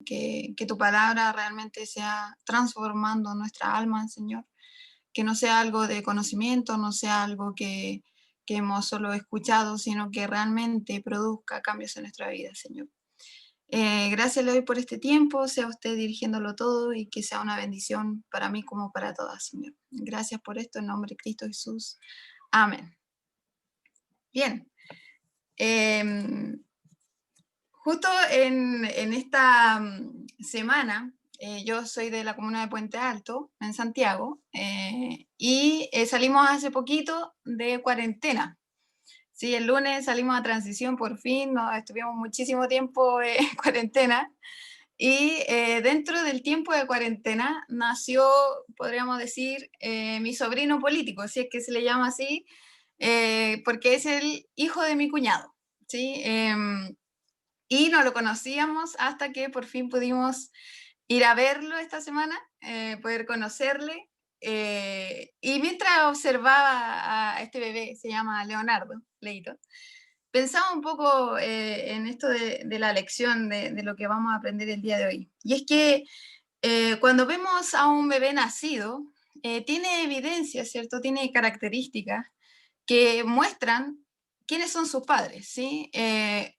que tu palabra realmente sea transformando nuestra alma, Señor, que no sea algo de conocimiento, no sea algo que hemos solo escuchado, sino que realmente produzca cambios en nuestra vida, Señor. Gracias le doy por este tiempo, sea usted dirigiéndolo todo y que sea una bendición para mí como para todas, Señor. Gracias por esto en nombre de Cristo Jesús. Amén. Bien. Justo en esta semana, yo soy de la comuna de Puente Alto, en Santiago, y salimos hace poquito de cuarentena. Sí, el lunes salimos a transición por fin, nos estuvimos muchísimo tiempo en cuarentena, y dentro del tiempo de cuarentena nació, podríamos decir, mi sobrino político, si es que se le llama así, porque es el hijo de mi cuñado, ¿sí? Y no lo conocíamos hasta que por fin pudimos ir a verlo esta semana, poder conocerle. Y mientras observaba a este bebé, se llama Leonardo, Leito, pensaba un poco en esto de la lección de lo que vamos a aprender el día de hoy. Y es que cuando vemos a un bebé nacido, tiene evidencia, ¿cierto? Tiene características que muestran quiénes son sus padres, ¿sí?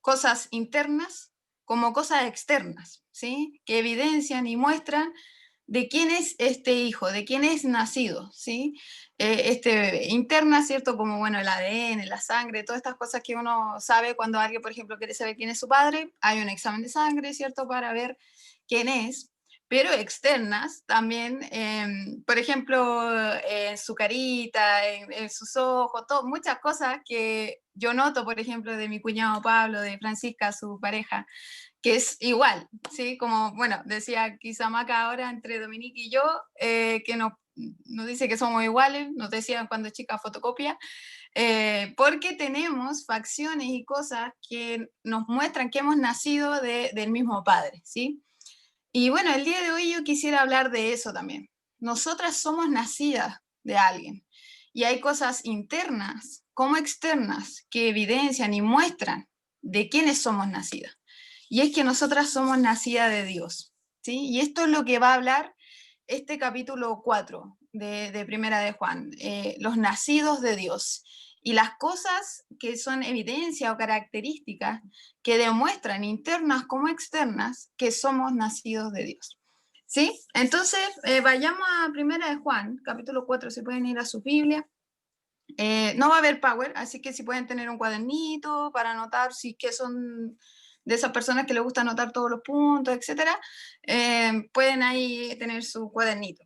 Cosas internas como cosas externas, ¿sí? Que evidencian y muestran de quién es este hijo, de quién es nacido, ¿sí? Este bebé. Interna, ¿cierto? Como, bueno, el ADN, la sangre, todas estas cosas que uno sabe cuando alguien, por ejemplo, quiere saber quién es su padre, hay un examen de sangre, ¿cierto? Para ver quién es, pero externas también, por ejemplo, en su carita, en sus ojos, muchas cosas que yo noto, por ejemplo, de mi cuñado Pablo, de Francisca, su pareja, que es igual, ¿sí? Como, bueno, decía Kisamaca ahora entre Dominique y yo, que nos dice que somos iguales, nos decían cuando chica fotocopia, porque tenemos facciones y cosas que nos muestran que hemos nacido del mismo padre, ¿sí? Y bueno, el día de hoy yo quisiera hablar de eso también. Nosotras somos nacidas de alguien y hay cosas internas como externas que evidencian y muestran de quiénes somos nacidas. Y es que nosotras somos nacidas de Dios, ¿sí? Y esto es lo que va a hablar este capítulo 4 de Primera de Juan, los nacidos de Dios. Y las cosas que son evidencia o características que demuestran internas como externas que somos nacidos de Dios. ¿Sí? Entonces, vayamos a Primera de Juan, capítulo 4, si pueden ir a su Biblia. No va a haber power, así que si pueden tener un cuadernito para anotar si que son de esas personas que les gusta anotar todos los puntos, etcétera, pueden ahí tener su cuadernito.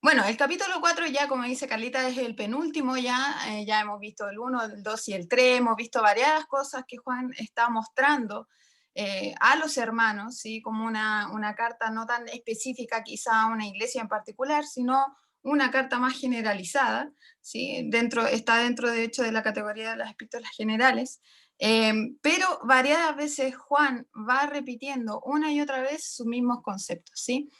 Bueno, el capítulo 4 ya, como dice Carlita, es el penúltimo ya, ya hemos visto el 1, el 2 y el 3, hemos visto varias cosas que Juan está mostrando a los hermanos, ¿sí? Como una carta no tan específica quizá a una iglesia en particular, sino una carta más generalizada, ¿sí? Está dentro de hecho de la categoría de las epístolas generales, pero variadas veces Juan va repitiendo una y otra vez sus mismos conceptos, ¿sí?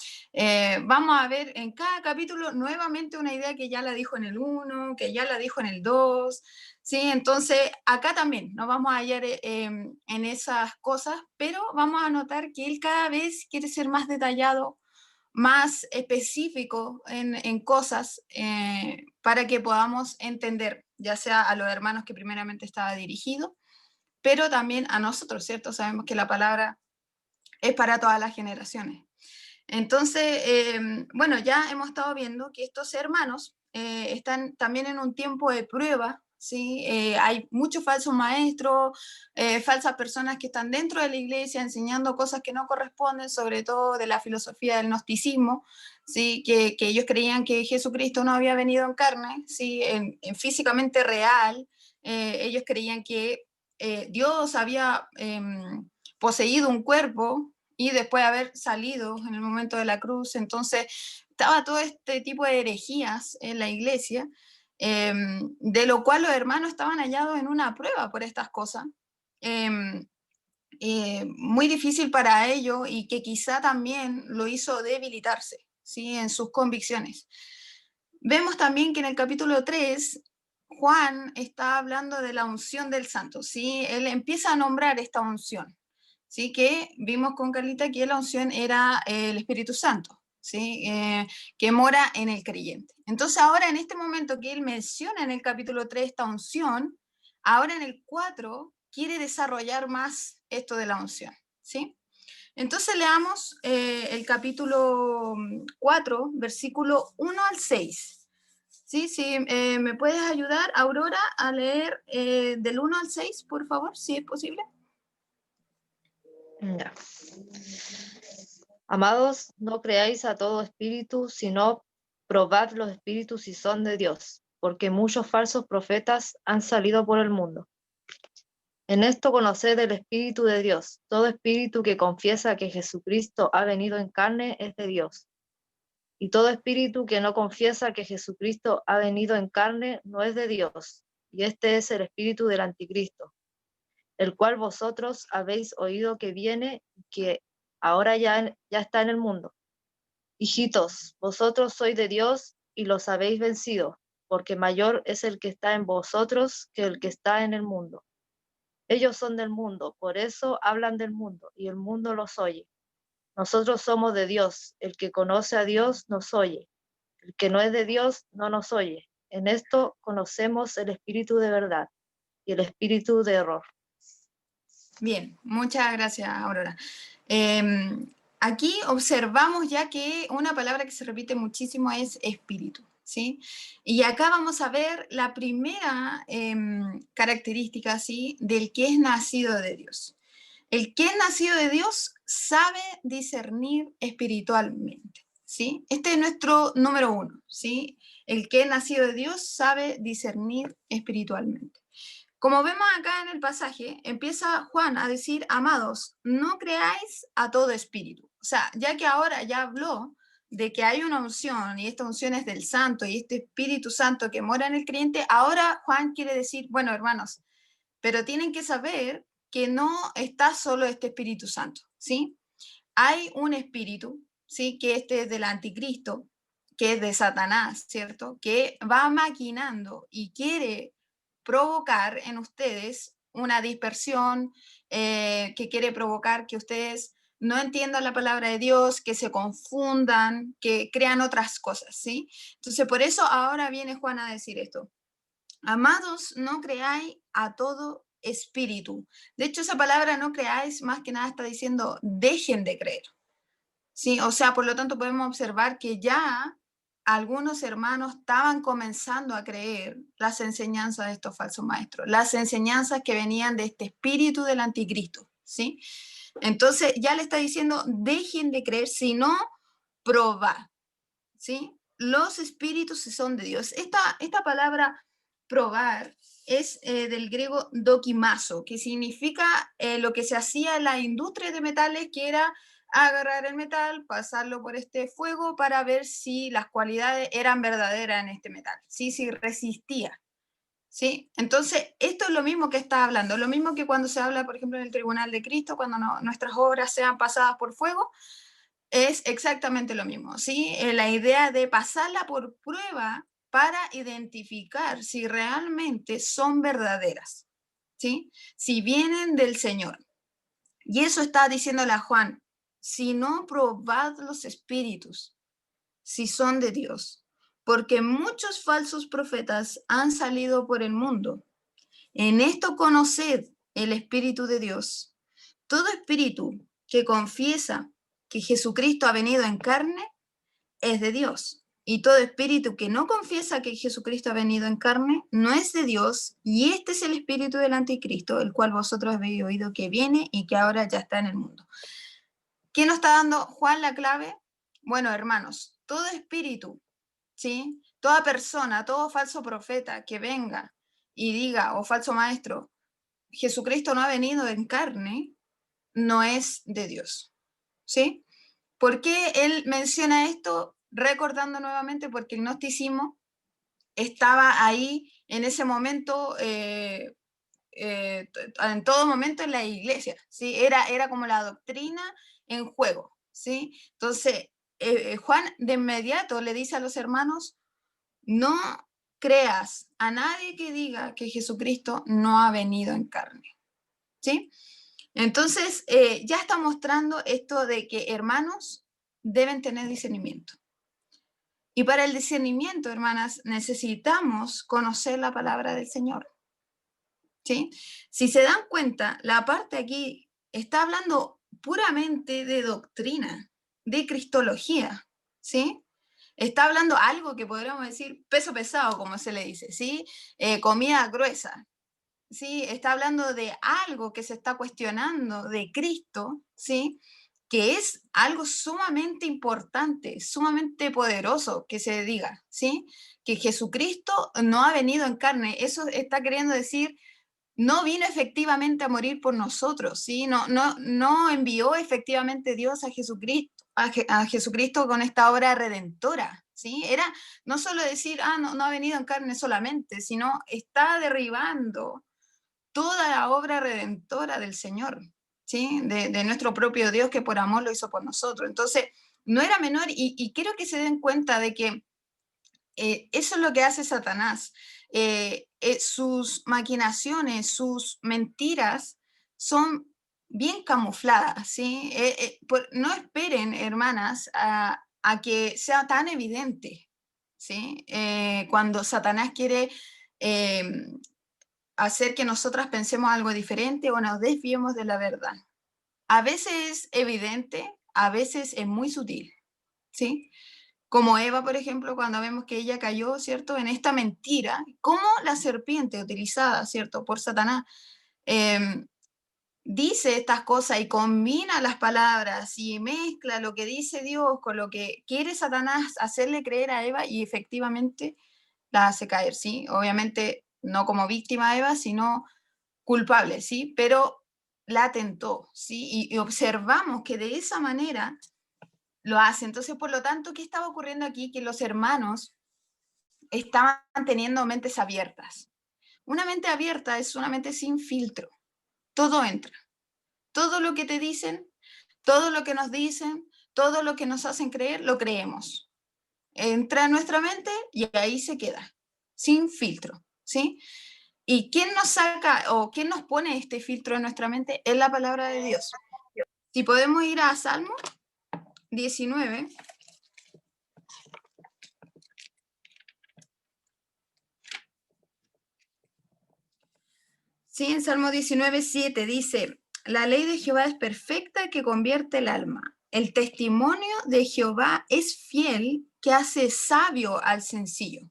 Vamos a ver en cada capítulo nuevamente una idea que ya la dijo en el 1, que ya la dijo en el 2, ¿sí? Entonces, acá también nos vamos a hallar en esas cosas, pero vamos a notar que él cada vez quiere ser más detallado, más específico en cosas para que podamos entender, ya sea a los hermanos que primeramente estaba dirigido, pero también a nosotros, ¿cierto? Sabemos que la palabra es para todas las generaciones. Entonces, bueno, ya hemos estado viendo que estos hermanos están también en un tiempo de prueba, ¿sí? Hay muchos falsos maestros, falsas personas que están dentro de la iglesia enseñando cosas que no corresponden, sobre todo de la filosofía del gnosticismo, ¿sí? Que ellos creían que Jesucristo no había venido en carne, ¿sí? En físicamente real. Ellos creían que Dios había poseído un cuerpo y después de haber salido en el momento de la cruz. Entonces estaba todo este tipo de herejías en la iglesia, de lo cual los hermanos estaban hallados en una prueba por estas cosas, muy difícil para ellos y que quizá también lo hizo debilitarse, ¿sí? En sus convicciones. Vemos también que en el capítulo 3 Juan está hablando de la unción del santo, ¿sí? Él empieza a nombrar esta unción, ¿sí? Que vimos con Carlita que la unción era el Espíritu Santo, ¿sí? Que mora en el creyente. Entonces ahora en este momento que él menciona en el capítulo 3 esta unción, ahora en el 4 quiere desarrollar más esto de la unción, ¿sí? Entonces leamos el capítulo 4, versículo 1 al 6. Sí, sí, ¿me puedes ayudar, Aurora, a leer del 1 al 6, por favor, si es posible? Ya. Amados, no creáis a todo espíritu, sino probad los espíritus si son de Dios, porque muchos falsos profetas han salido por el mundo. En esto conoced el Espíritu de Dios. Todo espíritu que confiesa que Jesucristo ha venido en carne es de Dios. Y todo espíritu que no confiesa que Jesucristo ha venido en carne no es de Dios. Y este es el espíritu del anticristo, el cual vosotros habéis oído que viene y que ahora ya está en el mundo. Hijitos, vosotros sois de Dios y los habéis vencido, porque mayor es el que está en vosotros que el que está en el mundo. Ellos son del mundo, por eso hablan del mundo, y el mundo los oye. Nosotros somos de Dios, el que conoce a Dios nos oye, el que no es de Dios no nos oye. En esto conocemos el espíritu de verdad y el espíritu de error. Bien, muchas gracias, Aurora. Aquí observamos ya que una palabra que se repite muchísimo es espíritu, ¿sí? Y acá vamos a ver la primera característica, ¿sí? Del que es nacido de Dios. El que es nacido de Dios sabe discernir espiritualmente, ¿sí? Este es nuestro número 1, ¿sí? El que es nacido de Dios sabe discernir espiritualmente. Como vemos acá en el pasaje, empieza Juan a decir, amados, no creáis a todo espíritu. O sea, ya que ahora ya habló de que hay una unción y esta unción es del Santo y este Espíritu Santo que mora en el creyente, ahora Juan quiere decir, bueno, hermanos, pero tienen que saber que no está solo este Espíritu Santo, ¿sí? Hay un espíritu, ¿sí? Que este es del anticristo, que es de Satanás, ¿cierto? Que va maquinando y quiere provocar en ustedes una dispersión, que quiere provocar que ustedes no entiendan la palabra de Dios, que se confundan, que crean otras cosas, ¿sí? Entonces, por eso ahora viene Juan a decir esto. Amados, no creáis a todo espíritu. De hecho, esa palabra no creáis más que nada está diciendo dejen de creer. Sí, o sea, por lo tanto podemos observar que ya algunos hermanos estaban comenzando a creer las enseñanzas de estos falsos maestros, las enseñanzas que venían de este espíritu del anticristo, ¿sí? Entonces ya le está diciendo, dejen de creer, sino probad, ¿sí? Los espíritus son de Dios. Esta palabra probar es del griego dokimazo, que significa lo que se hacía en la industria de metales, que era agarrar el metal, pasarlo por este fuego para ver si las cualidades eran verdaderas en este metal, ¿sí? Si resistía. ¿Sí? Entonces, esto es lo mismo que está hablando, lo mismo que cuando se habla, por ejemplo, en el Tribunal de Cristo, cuando nuestras obras sean pasadas por fuego, es exactamente lo mismo, ¿sí? La idea de pasarla por prueba para identificar si realmente son verdaderas, ¿sí? Si vienen del Señor. Y eso está diciéndole a Juan, si no probad los espíritus, si son de Dios, porque muchos falsos profetas han salido por el mundo. En esto conoced el Espíritu de Dios. Todo espíritu que confiesa que Jesucristo ha venido en carne es de Dios. Y todo espíritu que no confiesa que Jesucristo ha venido en carne no es de Dios. Y este es el espíritu del anticristo, el cual vosotros habéis oído que viene y que ahora ya está en el mundo. ¿Qué nos está dando Juan la clave? Bueno, hermanos, todo espíritu, ¿sí? Toda persona, todo falso profeta que venga y diga, o falso maestro, Jesucristo no ha venido en carne, no es de Dios, ¿sí? ¿Por qué él menciona esto? Recordando nuevamente, porque el gnosticismo estaba ahí en ese momento, en todo momento en la iglesia, ¿sí? Era como la doctrina en juego, ¿sí? Entonces, Juan de inmediato le dice a los hermanos, no creas a nadie que diga que Jesucristo no ha venido en carne, ¿sí? Entonces, ya está mostrando esto de que hermanos deben tener discernimiento. Y para el discernimiento, hermanas, necesitamos conocer la palabra del Señor. ¿Sí? Si se dan cuenta, la parte aquí está hablando puramente de doctrina, de cristología, ¿sí? Está hablando algo que podríamos decir peso pesado, como se le dice, ¿sí? Comida gruesa, ¿sí? Está hablando de algo que se está cuestionando de Cristo, ¿sí? Que es algo sumamente importante, sumamente poderoso que se diga, ¿sí? Que Jesucristo no ha venido en carne. Eso está queriendo decir, no vino efectivamente a morir por nosotros, ¿sí? No envió efectivamente Dios a Jesucristo, a Jesucristo con esta obra redentora, ¿sí? Era no solo decir, no ha venido en carne solamente, sino está derribando toda la obra redentora del Señor, ¿sí? De nuestro propio Dios que por amor lo hizo por nosotros. Entonces, no era menor y quiero que se den cuenta de que eso es lo que hace Satanás. Sus maquinaciones, sus mentiras son bien camufladas, ¿sí? No esperen, hermanas, a que sea tan evidente, ¿sí? Cuando Satanás quiere hacer que nosotras pensemos algo diferente o nos desviemos de la verdad. A veces es evidente, a veces es muy sutil, ¿sí? Como Eva, por ejemplo, cuando vemos que ella cayó, ¿cierto?, en esta mentira, como la serpiente utilizada, ¿cierto?, por Satanás, dice estas cosas y combina las palabras y mezcla lo que dice Dios con lo que quiere Satanás hacerle creer a Eva y efectivamente la hace caer, ¿sí? Obviamente no como víctima Eva, sino culpable, ¿sí? Pero la tentó, ¿sí? Y observamos que de esa manera lo hace. Entonces, por lo tanto, ¿qué estaba ocurriendo aquí? Que los hermanos estaban teniendo mentes abiertas. Una mente abierta es una mente sin filtro. Todo entra. Todo lo que te dicen, todo lo que nos dicen, todo lo que nos hacen creer, lo creemos. Entra en nuestra mente y ahí se queda, sin filtro, ¿sí? ¿Y quién nos saca o quién nos pone este filtro en nuestra mente? Es la palabra de Dios. Si podemos ir a Salmo 19. Sí, en Salmo 19:7 dice, la ley de Jehová es perfecta que convierte el alma. El testimonio de Jehová es fiel que hace sabio al sencillo.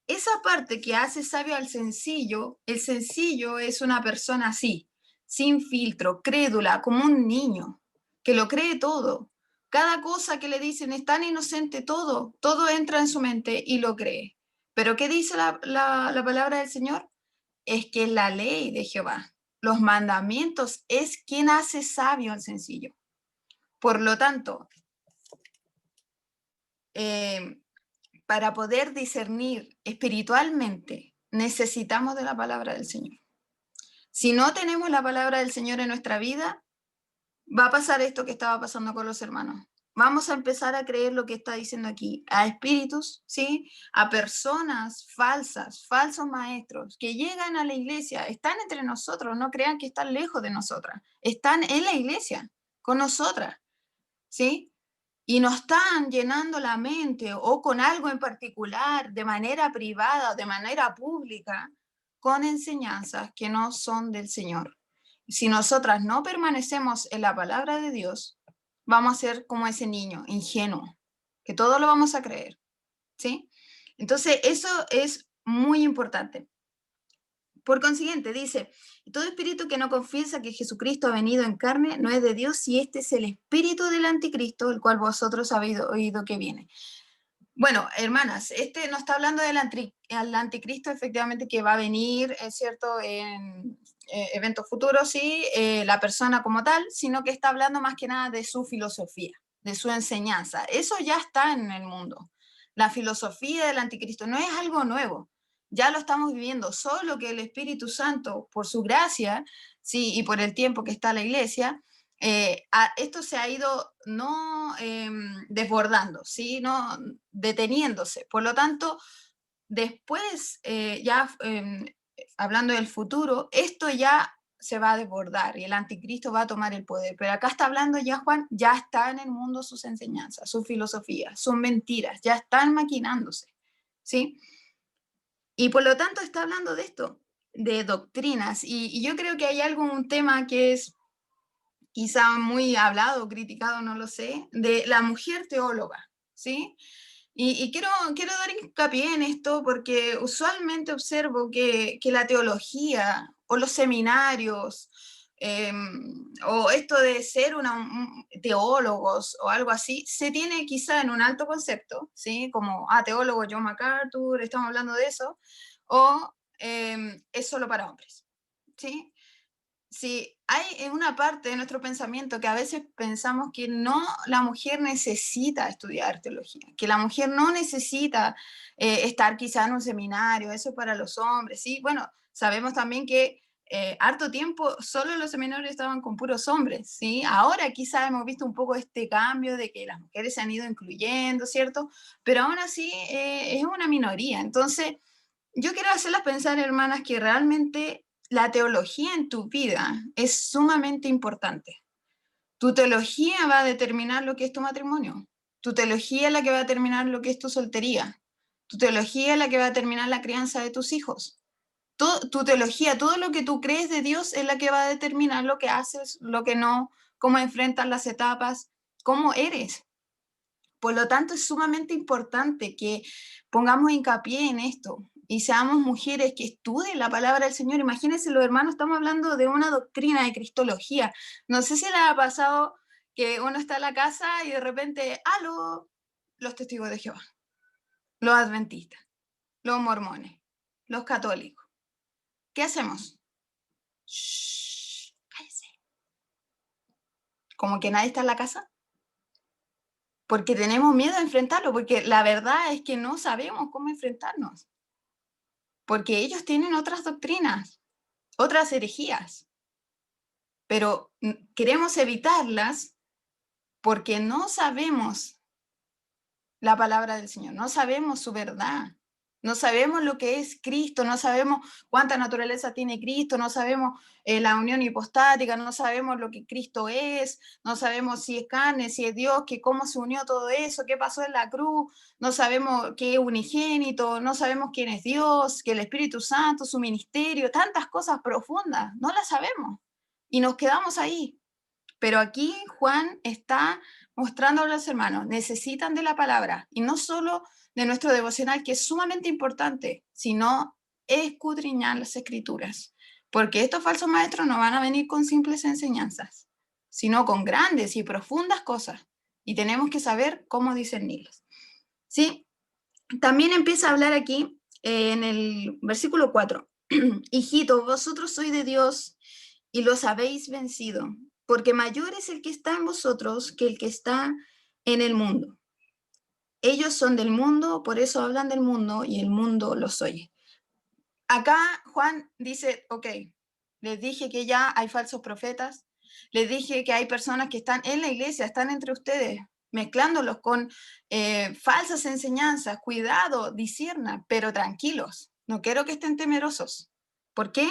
Esa parte que hace sabio al sencillo, el sencillo es una persona así, sin filtro, crédula, como un niño, que lo cree todo. Cada cosa que le dicen es tan inocente, todo entra en su mente y lo cree. Pero ¿qué dice la palabra del Señor? Es que la ley de Jehová, los mandamientos, es quien hace sabio al sencillo. Por lo tanto, para poder discernir espiritualmente, necesitamos de la palabra del Señor. Si no tenemos la palabra del Señor en nuestra vida, va a pasar esto que estaba pasando con los hermanos. Vamos a empezar a creer lo que está diciendo aquí, a espíritus, ¿sí? A personas falsas, falsos maestros, que llegan a la iglesia, están entre nosotros, no crean que están lejos de nosotras, están en la iglesia, con nosotras, ¿sí? Y nos están llenando la mente o con algo en particular, de manera privada o de manera pública, con enseñanzas que no son del Señor. Si nosotras no permanecemos en la palabra de Dios, vamos a ser como ese niño ingenuo, que todo lo vamos a creer, ¿sí? Entonces, eso es muy importante. Por consiguiente, dice, todo espíritu que no confiesa que Jesucristo ha venido en carne no es de Dios, y este es el espíritu del anticristo, el cual vosotros habéis oído que viene. Bueno, hermanas, este no está hablando del anticristo, efectivamente, que va a venir, es cierto, en eventos futuros, sí, la persona como tal, sino que está hablando más que nada de su filosofía, de su enseñanza. Eso ya está en el mundo. La filosofía del anticristo no es algo nuevo, ya lo estamos viviendo, solo que el Espíritu Santo, por su gracia, sí, y por el tiempo que está la iglesia, esto se ha ido no desbordando, ¿sí? No deteniéndose. Por lo tanto, después, ya hablando del futuro, esto ya se va a desbordar y el anticristo va a tomar el poder. Pero acá está hablando ya Juan, ya está en el mundo sus enseñanzas, sus filosofías, sus mentiras, ya están maquinándose, ¿sí? Y por lo tanto está hablando de esto, de doctrinas. Y yo creo que hay un tema que es quizá muy hablado, criticado, no lo sé, de la mujer teóloga, ¿sí? Y quiero dar hincapié en esto porque usualmente observo que la teología o los seminarios o esto de ser teólogos o algo así, se tiene quizá en un alto concepto, ¿sí? Como, teólogo John MacArthur, estamos hablando de eso, o es solo para hombres, ¿sí? Sí, hay una parte de nuestro pensamiento que a veces pensamos que no, la mujer necesita estudiar teología, que la mujer no necesita estar quizá en un seminario, eso es para los hombres, ¿sí? Bueno, sabemos también que harto tiempo solo los seminarios estaban con puros hombres, ¿sí? Ahora quizá hemos visto un poco este cambio de que las mujeres se han ido incluyendo, ¿cierto? Pero aún así es una minoría. Entonces, yo quiero hacerlas pensar, hermanas, que realmente la teología en tu vida es sumamente importante. Tu teología va a determinar lo que es tu matrimonio. Tu teología es la que va a determinar lo que es tu soltería. Tu teología es la que va a determinar la crianza de tus hijos. Tu teología, todo lo que tú crees de Dios es la que va a determinar lo que haces, lo que no, cómo enfrentas las etapas, cómo eres. Por lo tanto, es sumamente importante que pongamos hincapié en esto y seamos mujeres que estudien la palabra del Señor. Imagínense, los hermanos, estamos hablando de una doctrina de cristología. No sé si les ha pasado que uno está en la casa y de repente, ¡aló! Los testigos de Jehová, los adventistas, los mormones, los católicos. ¿Qué hacemos? Shh, cállese. Como que nadie está en la casa. Porque tenemos miedo a enfrentarlo, porque la verdad es que no sabemos cómo enfrentarnos. Porque ellos tienen otras doctrinas, otras herejías, pero queremos evitarlas porque no sabemos la palabra del Señor, no sabemos su verdad, no sabemos lo que es Cristo, no sabemos cuánta naturaleza tiene Cristo, no sabemos la unión hipostática, no sabemos lo que Cristo es, no sabemos si es carne, si es Dios, que cómo se unió todo eso, qué pasó en la cruz, no sabemos qué es unigénito, no sabemos quién es Dios, que el Espíritu Santo, su ministerio, tantas cosas profundas, no las sabemos y nos quedamos ahí. Pero aquí Juan está mostrando a los hermanos, necesitan de la palabra, y no solo de nuestro devocional, que es sumamente importante, sino escudriñar las escrituras, porque estos falsos maestros no van a venir con simples enseñanzas, sino con grandes y profundas cosas, y tenemos que saber cómo discernirlas. ¿Sí? También empieza a hablar aquí en el versículo 4, hijito, vosotros sois de Dios y los habéis vencido, porque mayor es el que está en vosotros que el que está en el mundo. Ellos son del mundo, por eso hablan del mundo y el mundo los oye. Acá Juan dice, ok, les dije que ya hay falsos profetas, les dije que hay personas que están en la iglesia, están entre ustedes, mezclándolos con falsas enseñanzas. Cuidado, disciernan, pero tranquilos, no quiero que estén temerosos. ¿Por qué?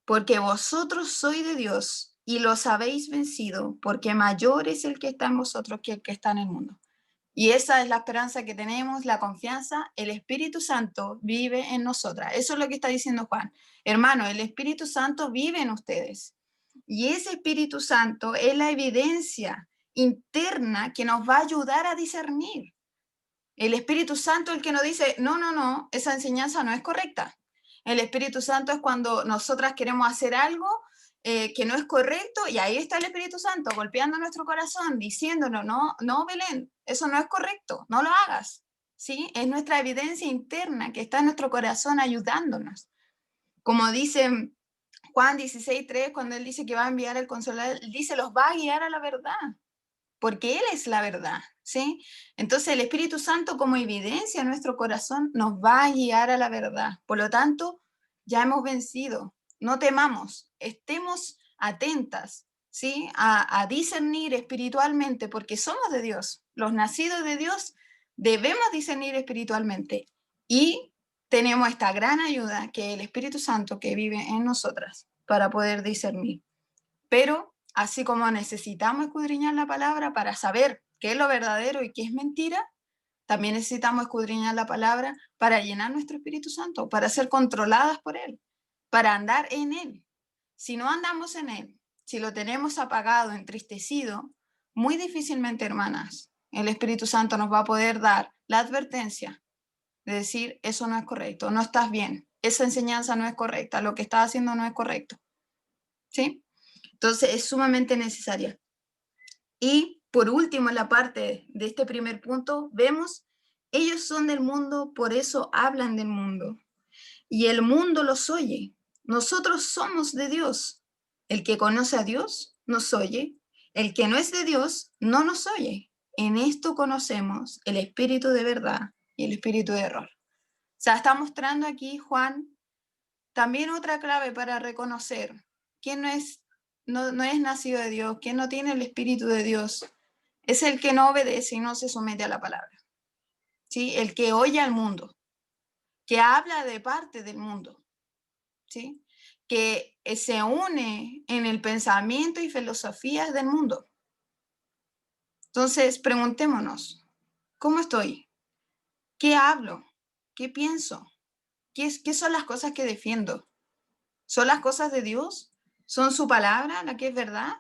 Porque vosotros sois de Dios y los habéis vencido, porque mayor es el que está en vosotros que el que está en el mundo. Y esa es la esperanza que tenemos, la confianza. El Espíritu Santo vive en nosotras. Eso es lo que está diciendo Juan. Hermano, el Espíritu Santo vive en ustedes. Y ese Espíritu Santo es la evidencia interna que nos va a ayudar a discernir. El Espíritu Santo es el que nos dice, no, no, no, esa enseñanza no es correcta. El Espíritu Santo es cuando nosotras queremos hacer algo que no es correcto, y ahí está el Espíritu Santo golpeando nuestro corazón, diciéndonos, no, no, Belén, eso no es correcto, no lo hagas. ¿Sí? Es nuestra evidencia interna que está en nuestro corazón ayudándonos. Como dice Juan 16:3, cuando él dice que va a enviar el Consolador, él dice, los va a guiar a la verdad, porque Él es la verdad, ¿sí? Entonces el Espíritu Santo como evidencia en nuestro corazón nos va a guiar a la verdad. Por lo tanto, ya hemos vencido. No temamos, estemos atentas, ¿sí? A discernir espiritualmente, porque somos de Dios. Los nacidos de Dios debemos discernir espiritualmente y tenemos esta gran ayuda que es el Espíritu Santo que vive en nosotras. para poder discernir. Pero así como necesitamos escudriñar la palabra para saber qué es lo verdadero y qué es mentira, también necesitamos escudriñar la palabra para llenar nuestro Espíritu Santo, para ser controladas por Él, para andar en Él. Si no andamos en Él, si lo tenemos apagado, entristecido, muy difícilmente, hermanas, el Espíritu Santo nos va a poder dar la advertencia de decir, eso no es correcto, no estás bien, esa enseñanza no es correcta, lo que estás haciendo no es correcto. ¿Sí? Entonces es sumamente necesaria. Y por último, en la parte de este primer punto, vemos, ellos son del mundo, por eso hablan del mundo. Y el mundo los oye. Nosotros somos de Dios. El que conoce a Dios nos oye. El que no es de Dios no nos oye. En esto conocemos el espíritu de verdad y el espíritu de error. O sea, está mostrando aquí Juan también otra clave para reconocer quién no es nacido de Dios, quién no tiene el espíritu de Dios. Es el que no obedece y no se somete a la palabra. ¿Sí? El que oye al mundo, que habla de parte del mundo. ¿Sí? Que se une en el pensamiento y filosofías del mundo. Entonces, preguntémonos, ¿cómo estoy? ¿Qué hablo? ¿Qué pienso? ¿Qué son las cosas que defiendo? ¿Son las cosas de Dios? ¿Son su palabra la que es verdad?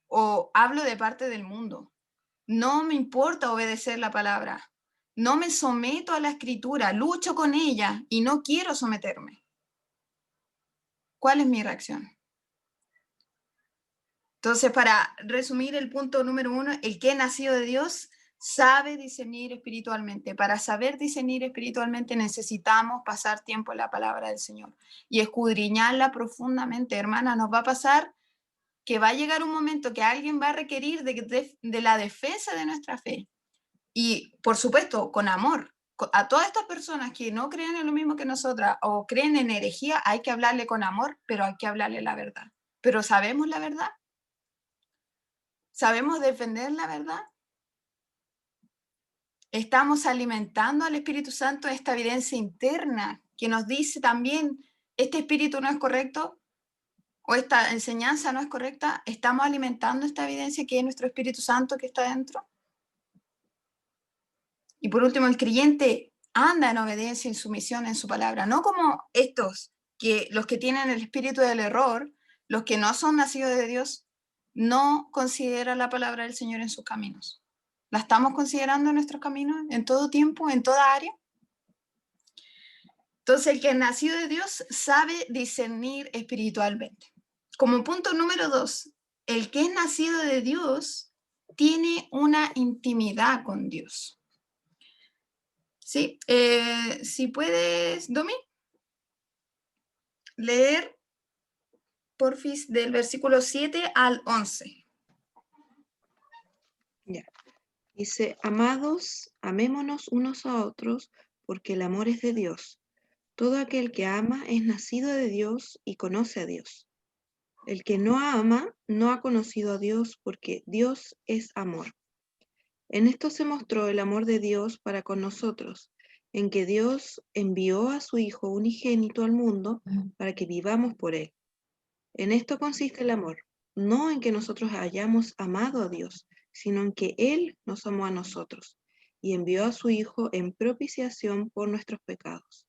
¿O hablo de parte del mundo? No me importa obedecer la palabra. No me someto a la escritura, lucho con ella y no quiero someterme. ¿Cuál es mi reacción? Entonces, para resumir el punto número 1, el que es nacido de Dios sabe discernir espiritualmente. Para saber discernir espiritualmente necesitamos pasar tiempo en la palabra del Señor y escudriñarla profundamente. Hermana, nos va a pasar que va a llegar un momento que alguien va a requerir de la defensa de nuestra fe. Y, por supuesto, con amor. A todas estas personas que no creen en lo mismo que nosotras o creen en herejía, hay que hablarle con amor, pero hay que hablarle la verdad. ¿Pero sabemos la verdad? ¿Sabemos defender la verdad? ¿Estamos alimentando al Espíritu Santo esta evidencia interna que nos dice también, este espíritu no es correcto o esta enseñanza no es correcta? ¿Estamos alimentando esta evidencia que es nuestro Espíritu Santo que está dentro? Y por último, el creyente anda en obediencia y sumisión en su palabra, no como los que tienen el espíritu del error, los que no son nacidos de Dios, no consideran la palabra del Señor en sus caminos. ¿La estamos considerando en nuestros caminos, en todo tiempo, en toda área? Entonces, el que es nacido de Dios sabe discernir espiritualmente. Como punto número 2, el que es nacido de Dios tiene una intimidad con Dios. Sí, si puedes, Domi, leer, porfis, del versículo 7 al 11. Ya. Dice, amados, amémonos unos a otros, porque el amor es de Dios. Todo aquel que ama es nacido de Dios y conoce a Dios. El que no ama no ha conocido a Dios, porque Dios es amor. En esto se mostró el amor de Dios para con nosotros, en que Dios envió a su Hijo unigénito al mundo para que vivamos por él. En esto consiste el amor, no en que nosotros hayamos amado a Dios, sino en que Él nos amó a nosotros y envió a su Hijo en propiciación por nuestros pecados.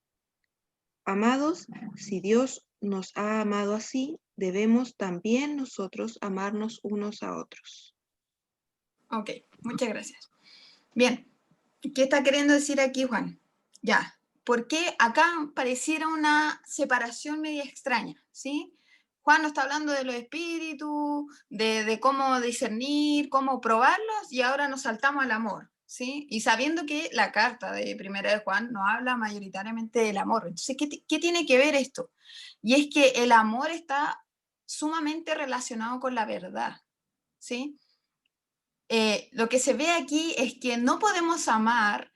Amados, si Dios nos ha amado así, debemos también nosotros amarnos unos a otros. Ok, muchas gracias. Bien, ¿qué está queriendo decir aquí Juan? Ya, ¿por qué acá pareciera una separación media extraña? ¿Sí? Juan nos está hablando de los espíritus, de cómo discernir, cómo probarlos, y ahora nos saltamos al amor, ¿sí? Y sabiendo que la carta de Primera de Juan nos habla mayoritariamente del amor. Entonces, ¿qué tiene que ver esto? Y es que el amor está sumamente relacionado con la verdad, ¿sí? Lo que se ve aquí es que no podemos amar,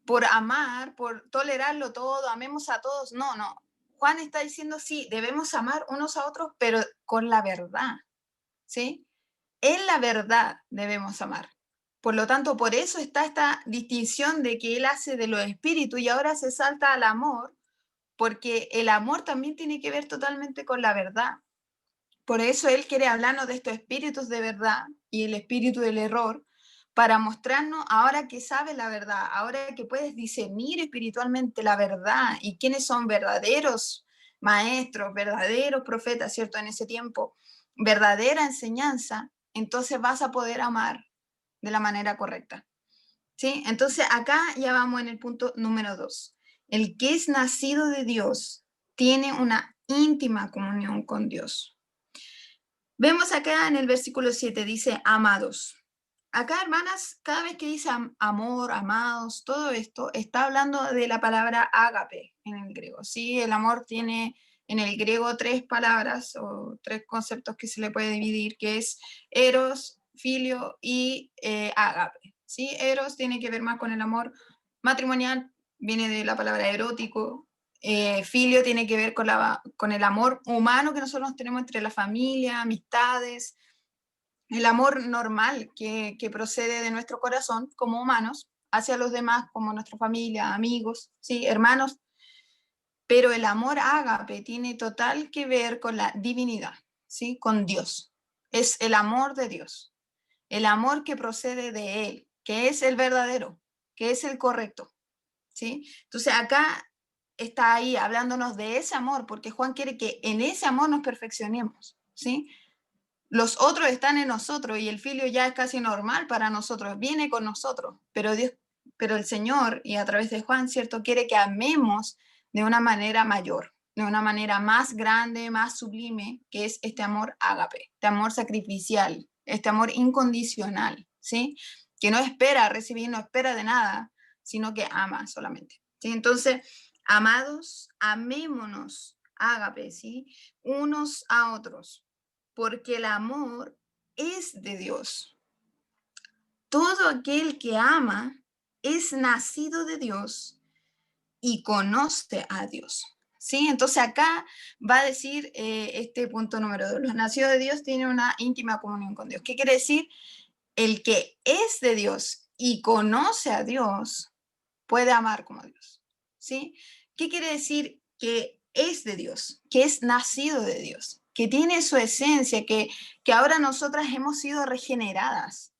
por tolerarlo todo, amemos a todos. No, no. Juan está diciendo, sí, debemos amar unos a otros, pero con la verdad, ¿sí? En la verdad debemos amar. Por lo tanto, por eso está esta distinción de que él hace de los espíritus y ahora se salta al amor, porque el amor también tiene que ver totalmente con la verdad. Por eso Él quiere hablarnos de estos espíritus de verdad y el espíritu del error, para mostrarnos ahora que sabes la verdad, ahora que puedes discernir espiritualmente la verdad y quiénes son verdaderos maestros, verdaderos profetas, ¿cierto? En ese tiempo, verdadera enseñanza, entonces vas a poder amar de la manera correcta. ¿Sí? Entonces acá ya vamos en el punto número 2. El que es nacido de Dios tiene una íntima comunión con Dios. Vemos acá en el versículo 7, dice amados. Acá, hermanas, cada vez que dice amor, amados, todo esto, está hablando de la palabra ágape en el griego. ¿Sí? El amor tiene en el griego 3 palabras o 3 conceptos que se le puede dividir, que es eros, filio y ágape. ¿Sí? Eros tiene que ver más con el amor matrimonial, viene de la palabra erótico. Filio tiene que ver con el amor humano que nosotros tenemos entre la familia, amistades, el amor normal que procede de nuestro corazón como humanos hacia los demás, como nuestra familia, amigos, ¿sí? Hermanos. Pero el amor ágape tiene total que ver con la divinidad, ¿sí? Con Dios. Es el amor de Dios, el amor que procede de Él, que es el verdadero, que es el correcto, ¿sí? Entonces acá está ahí hablándonos de ese amor, porque Juan quiere que en ese amor nos perfeccionemos, ¿sí? Los otros están en nosotros y el filio ya es casi normal para nosotros, viene con nosotros, pero Dios, pero el Señor, y a través de Juan, ¿cierto?, quiere que amemos de una manera mayor, de una manera más grande, más sublime, que es este amor ágape, este amor sacrificial, este amor incondicional, ¿sí? Que no espera recibir, no espera de nada, sino que ama solamente, ¿sí? Entonces, amados, amémonos, ágape, ¿sí? Unos a otros, porque el amor es de Dios. Todo aquel que ama es nacido de Dios y conoce a Dios. ¿Sí? Entonces acá va a decir este punto número 2. Los nacidos de Dios tienen una íntima comunión con Dios. ¿Qué quiere decir? El que es de Dios y conoce a Dios puede amar como Dios. ¿Sí? ¿Qué quiere decir? Que es de Dios, que es nacido de Dios, que tiene su esencia, que ahora nosotras hemos sido regeneradas.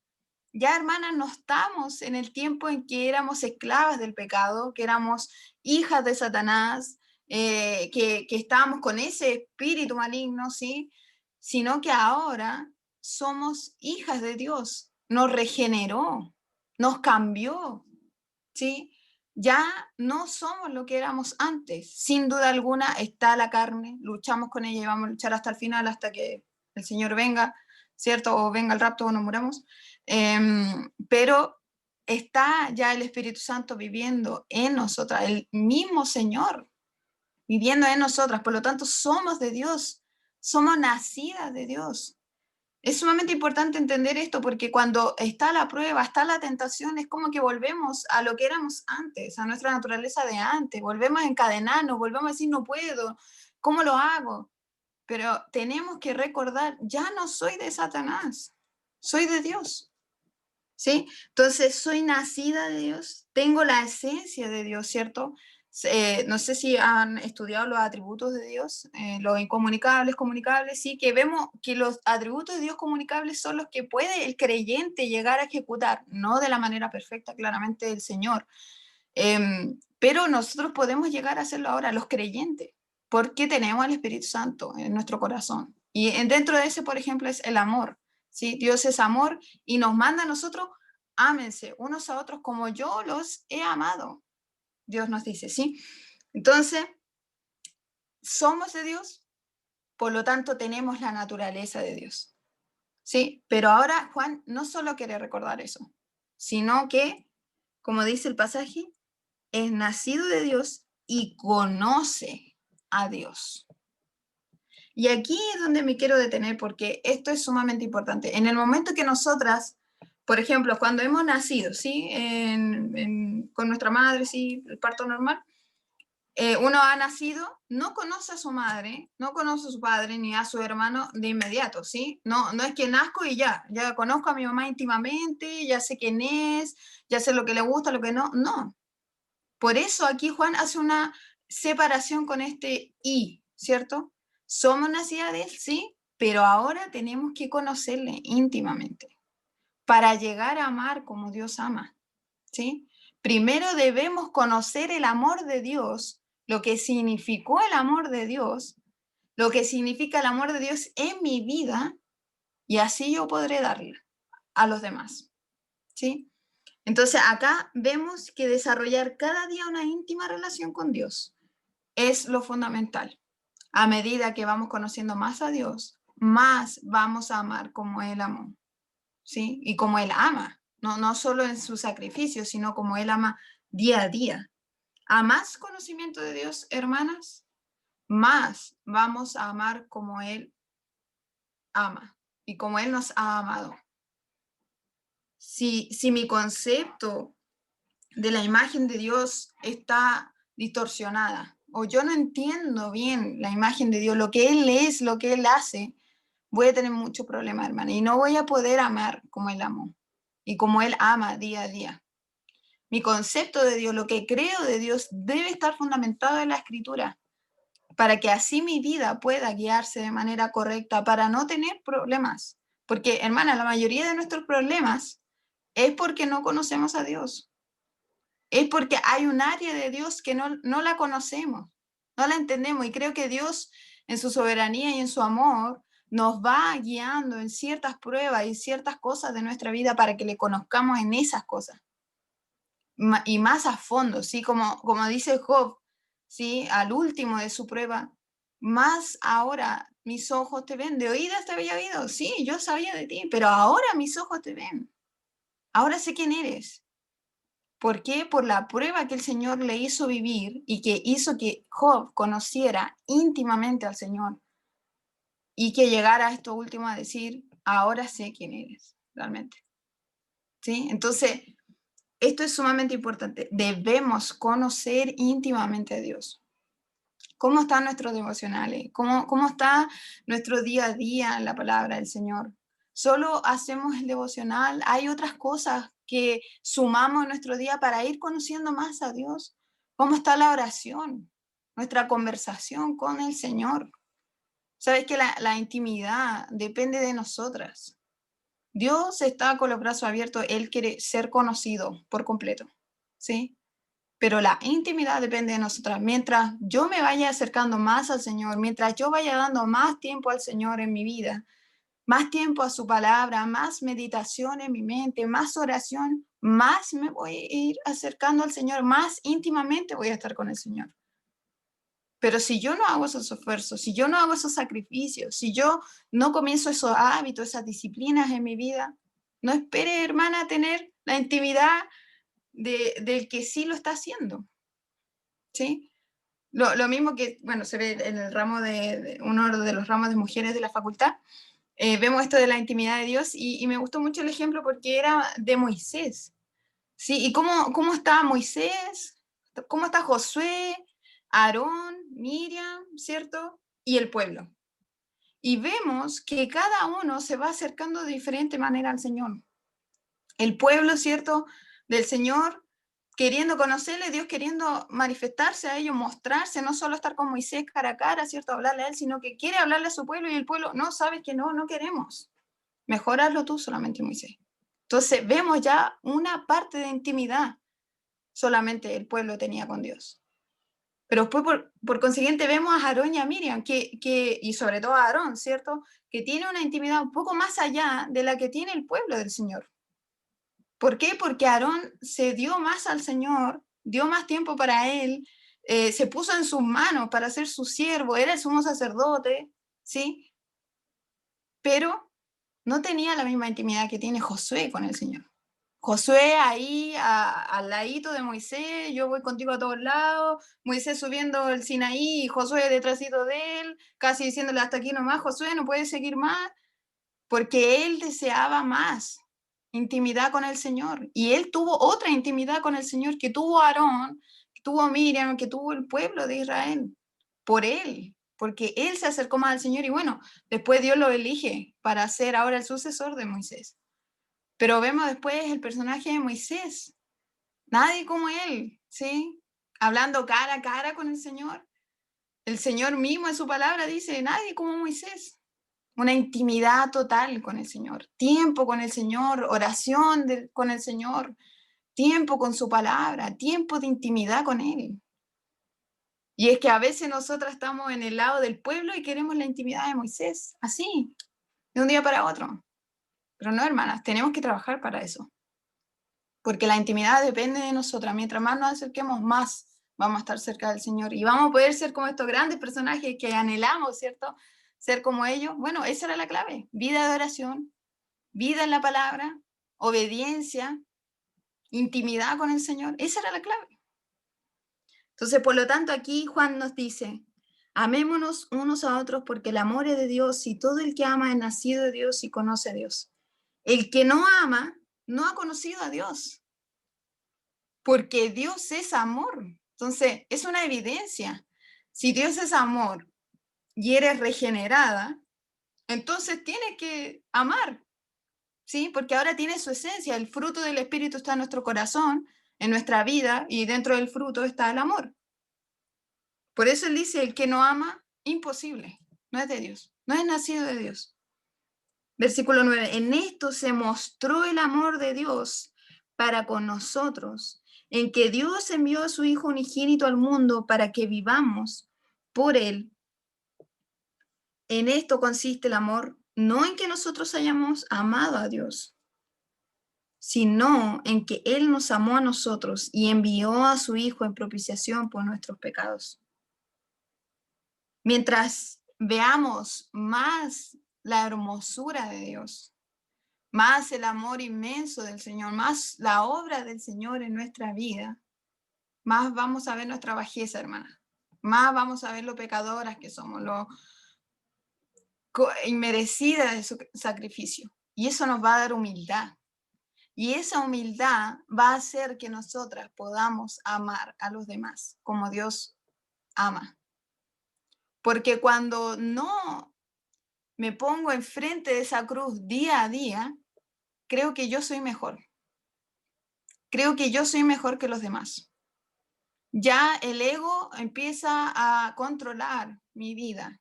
Ya, hermanas, no estamos en el tiempo en que éramos esclavas del pecado, que éramos hijas de Satanás, que estábamos con ese espíritu maligno, ¿sí? Sino que ahora somos hijas de Dios, nos regeneró, nos cambió, ¿sí? Ya no somos lo que éramos antes. Sin duda alguna está la carne, luchamos con ella y vamos a luchar hasta el final, hasta que el Señor venga, ¿cierto? O venga el rapto o nos muramos. Pero está ya el Espíritu Santo viviendo en nosotras, el mismo Señor viviendo en nosotras. Por lo tanto, somos de Dios, somos nacidas de Dios. Es sumamente importante entender esto porque cuando está la prueba, está la tentación, es como que volvemos a lo que éramos antes, a nuestra naturaleza de antes, volvemos a encadenarnos, volvemos a decir no puedo, ¿cómo lo hago? Pero tenemos que recordar, ya no soy de Satanás, soy de Dios, ¿sí? Entonces soy nacida de Dios, tengo la esencia de Dios, ¿cierto? No sé si han estudiado los atributos de Dios, los incomunicables, comunicables, sí, que vemos que los atributos de Dios comunicables son los que puede el creyente llegar a ejecutar, no de la manera perfecta, claramente, del Señor, pero nosotros podemos llegar a hacerlo ahora, los creyentes, porque tenemos el Espíritu Santo en nuestro corazón. Y dentro de ese, por ejemplo, es el amor, ¿sí? Dios es amor y nos manda a nosotros, ámense unos a otros como yo los he amado. Dios nos dice, ¿sí? Entonces, somos de Dios, por lo tanto tenemos la naturaleza de Dios, ¿sí? Pero ahora Juan no solo quiere recordar eso, sino que, como dice el pasaje, es nacido de Dios y conoce a Dios. Y aquí es donde me quiero detener porque esto es sumamente importante. En el momento que nosotras, por ejemplo, cuando hemos nacido, ¿sí? Con nuestra madre, ¿sí? El parto normal, uno ha nacido, no conoce a su madre, no conoce a su padre ni a su hermano de inmediato, ¿sí? No es que nazco y ya conozco a mi mamá íntimamente, ya sé quién es, ya sé lo que le gusta, lo que no, no. Por eso aquí Juan separación con este y, ¿cierto? Somos nacidas de él, sí, pero ahora tenemos que conocerle íntimamente para llegar a amar como Dios ama, ¿sí? Primero debemos conocer el amor de Dios, lo que significó el amor de Dios, lo que significa el amor de Dios en mi vida, y así yo podré darle a los demás, ¿sí? Entonces acá vemos que desarrollar cada día una íntima relación con Dios es lo fundamental. A medida que vamos conociendo más a Dios, más vamos a amar como Él amó, ¿sí? Y como Él ama, no solo en su sacrificio, sino como Él ama día a día. A más conocimiento de Dios, hermanas, más vamos a amar como Él ama y como Él nos ha amado. Si mi concepto de la imagen de Dios está distorsionada o yo no entiendo bien la imagen de Dios, lo que Él es, lo que Él hace, voy a tener mucho problema, hermana, y no voy a poder amar como Él amó y como Él ama día a día. Mi concepto de Dios, lo que creo de Dios, debe estar fundamentado en la Escritura para que así mi vida pueda guiarse de manera correcta, para no tener problemas. Porque, hermana, la mayoría de nuestros problemas es porque no conocemos a Dios. Es porque hay un área de Dios que no la conocemos, no la entendemos. Y creo que Dios, en su soberanía y en su amor, nos va guiando en ciertas pruebas y ciertas cosas de nuestra vida para que le conozcamos en esas cosas. Y más a fondo, ¿sí? Como dice Job, ¿sí? Al último de su prueba, más ahora mis ojos te ven. De oídas te había oído, sí, yo sabía de ti, pero ahora mis ojos te ven. Ahora sé quién eres. ¿Por qué? Por la prueba que el Señor le hizo vivir y que hizo que Job conociera íntimamente al Señor y que llegara a esto último a decir, ahora sé quién eres, realmente. ¿Sí? Entonces, esto es sumamente importante. Debemos conocer íntimamente a Dios. ¿Cómo están nuestros devocionales? ¿Cómo está nuestro día a día en la palabra del Señor? ¿Solo hacemos el devocional? ¿Hay otras cosas que sumamos en nuestro día para ir conociendo más a Dios? ¿Cómo está la oración? Nuestra conversación con el Señor. Sabes que la intimidad depende de nosotras. Dios está con los brazos abiertos, Él quiere ser conocido por completo, ¿sí? Pero la intimidad depende de nosotras. Mientras yo me vaya acercando más al Señor, mientras yo vaya dando más tiempo al Señor en mi vida, más tiempo a su palabra, más meditación en mi mente, más oración, más me voy a ir acercando al Señor, más íntimamente voy a estar con el Señor. Pero si yo no hago esos esfuerzos, si yo no hago esos sacrificios, si yo no comienzo esos hábitos, esas disciplinas en mi vida, no espere, hermana, tener la intimidad del que sí lo está haciendo. ¿Sí? Lo mismo que, bueno, se ve en el ramo de uno de los ramos de mujeres de la facultad, vemos esto de la intimidad de Dios y me gustó mucho el ejemplo porque era de Moisés, ¿sí? ¿Y cómo está Moisés? ¿Cómo está Josué, Aarón, Miriam, ¿cierto? Y el pueblo. Y vemos que cada uno se va acercando de diferente manera al Señor. El pueblo, ¿cierto? Del Señor queriendo conocerle, Dios queriendo manifestarse a ellos, mostrarse, no solo estar con Moisés cara a cara, ¿cierto? Hablarle a él, sino que quiere hablarle a su pueblo y el pueblo, no, sabes que no queremos. Mejor hazlo tú solamente, Moisés. Entonces vemos ya una parte de intimidad solamente el pueblo tenía con Dios. Pero después, por consiguiente, vemos a Aarón y a Miriam, y sobre todo a Aarón, ¿cierto? Que tiene una intimidad un poco más allá de la que tiene el pueblo del Señor. ¿Por qué? Porque Aarón se dio más al Señor, dio más tiempo para él, se puso en sus manos para ser su siervo, era el sumo sacerdote, ¿sí? Pero no tenía la misma intimidad que tiene Josué con el Señor. Josué ahí al ladito de Moisés, yo voy contigo a todos lados, Moisés subiendo el Sinaí y Josué detrásito de él, casi diciéndole hasta aquí nomás, Josué no puede seguir más, porque él deseaba más intimidad con el Señor. Y él tuvo otra intimidad con el Señor que tuvo Aarón, que tuvo Miriam, que tuvo el pueblo de Israel, por él, porque él se acercó más al Señor y bueno, después Dios lo elige para ser ahora el sucesor de Moisés. Pero vemos después el personaje de Moisés, nadie como él, ¿sí? hablando cara a cara con el Señor. El Señor mismo en su palabra dice, nadie como Moisés. Una intimidad total con el Señor, tiempo con el Señor, oración con el Señor, tiempo con su palabra, tiempo de intimidad con Él. Y es que a veces nosotras estamos en el lado del pueblo y queremos la intimidad de Moisés, así, de un día para otro. Pero no, hermanas, tenemos que trabajar para eso. Porque la intimidad depende de nosotras. Mientras más nos acerquemos, más vamos a estar cerca del Señor. Y vamos a poder ser como estos grandes personajes que anhelamos, ¿cierto? Ser como ellos. Bueno, esa era la clave. Vida de oración, vida en la palabra, obediencia, intimidad con el Señor. Esa era la clave. Entonces, por lo tanto, aquí Juan nos dice, amémonos unos a otros porque el amor es de Dios y todo el que ama es nacido de Dios y conoce a Dios. El que no ama no ha conocido a Dios, porque Dios es amor. Entonces, es una evidencia. Si Dios es amor y eres regenerada, entonces tienes que amar, ¿sí? Porque ahora tiene su esencia. El fruto del Espíritu está en nuestro corazón, en nuestra vida, y dentro del fruto está el amor. Por eso él dice, el que no ama, imposible, no es de Dios, no es nacido de Dios. Versículo 9, en esto se mostró el amor de Dios para con nosotros, en que Dios envió a su Hijo unigénito al mundo para que vivamos por él. En esto consiste el amor, no en que nosotros hayamos amado a Dios, sino en que Él nos amó a nosotros y envió a su Hijo en propiciación por nuestros pecados. Mientras veamos más la hermosura de Dios, más el amor inmenso del Señor, más la obra del Señor en nuestra vida, más vamos a ver nuestra bajeza, hermana. Más vamos a ver lo pecadoras que somos, lo inmerecida de su sacrificio. Y eso nos va a dar humildad. Y esa humildad va a hacer que nosotras podamos amar a los demás como Dios ama. Porque cuando no me pongo enfrente de esa cruz día a día, creo que yo soy mejor. Creo que yo soy mejor que los demás. Ya el ego empieza a controlar mi vida.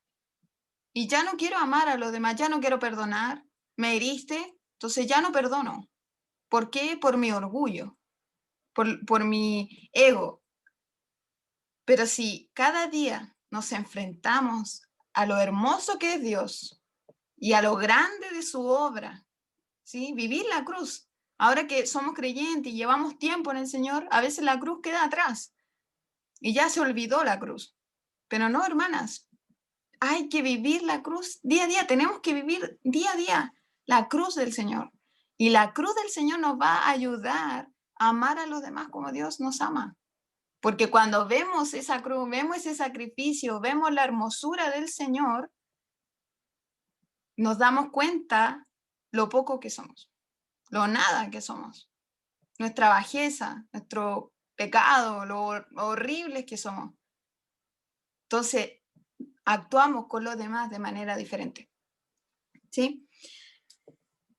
Y ya no quiero amar a los demás, ya no quiero perdonar. Me heriste, entonces ya no perdono. ¿Por qué? Por mi orgullo, por mi ego. Pero si cada día nos enfrentamos a lo hermoso que es Dios y a lo grande de su obra, ¿sí? Vivir la cruz. Ahora que somos creyentes y llevamos tiempo en el Señor, a veces la cruz queda atrás y ya se olvidó la cruz. Pero no, hermanas, hay que vivir la cruz día a día, tenemos que vivir día a día la cruz del Señor. Y la cruz del Señor nos va a ayudar a amar a los demás como Dios nos ama. Porque cuando vemos esa cruz, vemos ese sacrificio, vemos la hermosura del Señor, nos damos cuenta lo poco que somos, lo nada que somos, nuestra bajeza, nuestro pecado, lo horribles que somos. Entonces, actuamos con los demás de manera diferente. ¿Sí?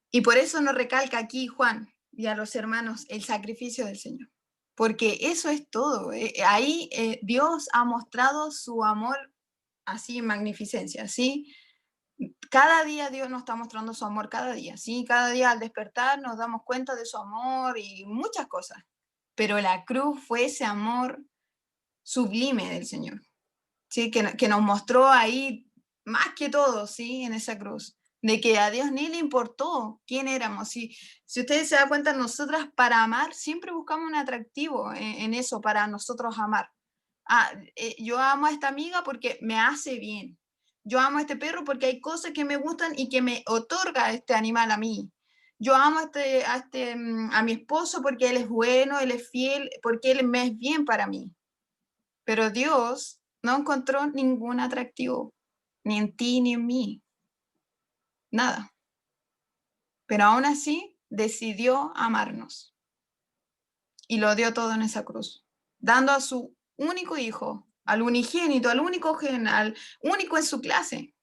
Y por eso nos recalca aquí Juan y a los hermanos el sacrificio del Señor. Porque eso es todo. Ahí Dios ha mostrado su amor así en magnificencia, ¿sí? Cada día Dios nos está mostrando su amor, cada día, ¿sí? Cada día al despertar nos damos cuenta de su amor y muchas cosas. Pero la cruz fue ese amor sublime del Señor, ¿sí? Que nos mostró ahí más que todo, ¿sí? En esa cruz. De que a Dios ni le importó quién éramos. Si ustedes se dan cuenta, nosotras para amar siempre buscamos un atractivo en eso, para nosotros amar. Yo amo a esta amiga porque me hace bien. Yo amo a este perro porque hay cosas que me gustan y que me otorga este animal a mí. Yo amo a mi esposo porque él es bueno, él es fiel, porque él me es bien para mí. Pero Dios no encontró ningún atractivo, ni en ti ni en mí. Nada. Pero aún así decidió amarnos. Y lo dio todo en esa cruz, dando a su único hijo, al unigénito, al único gen, al único en su clase,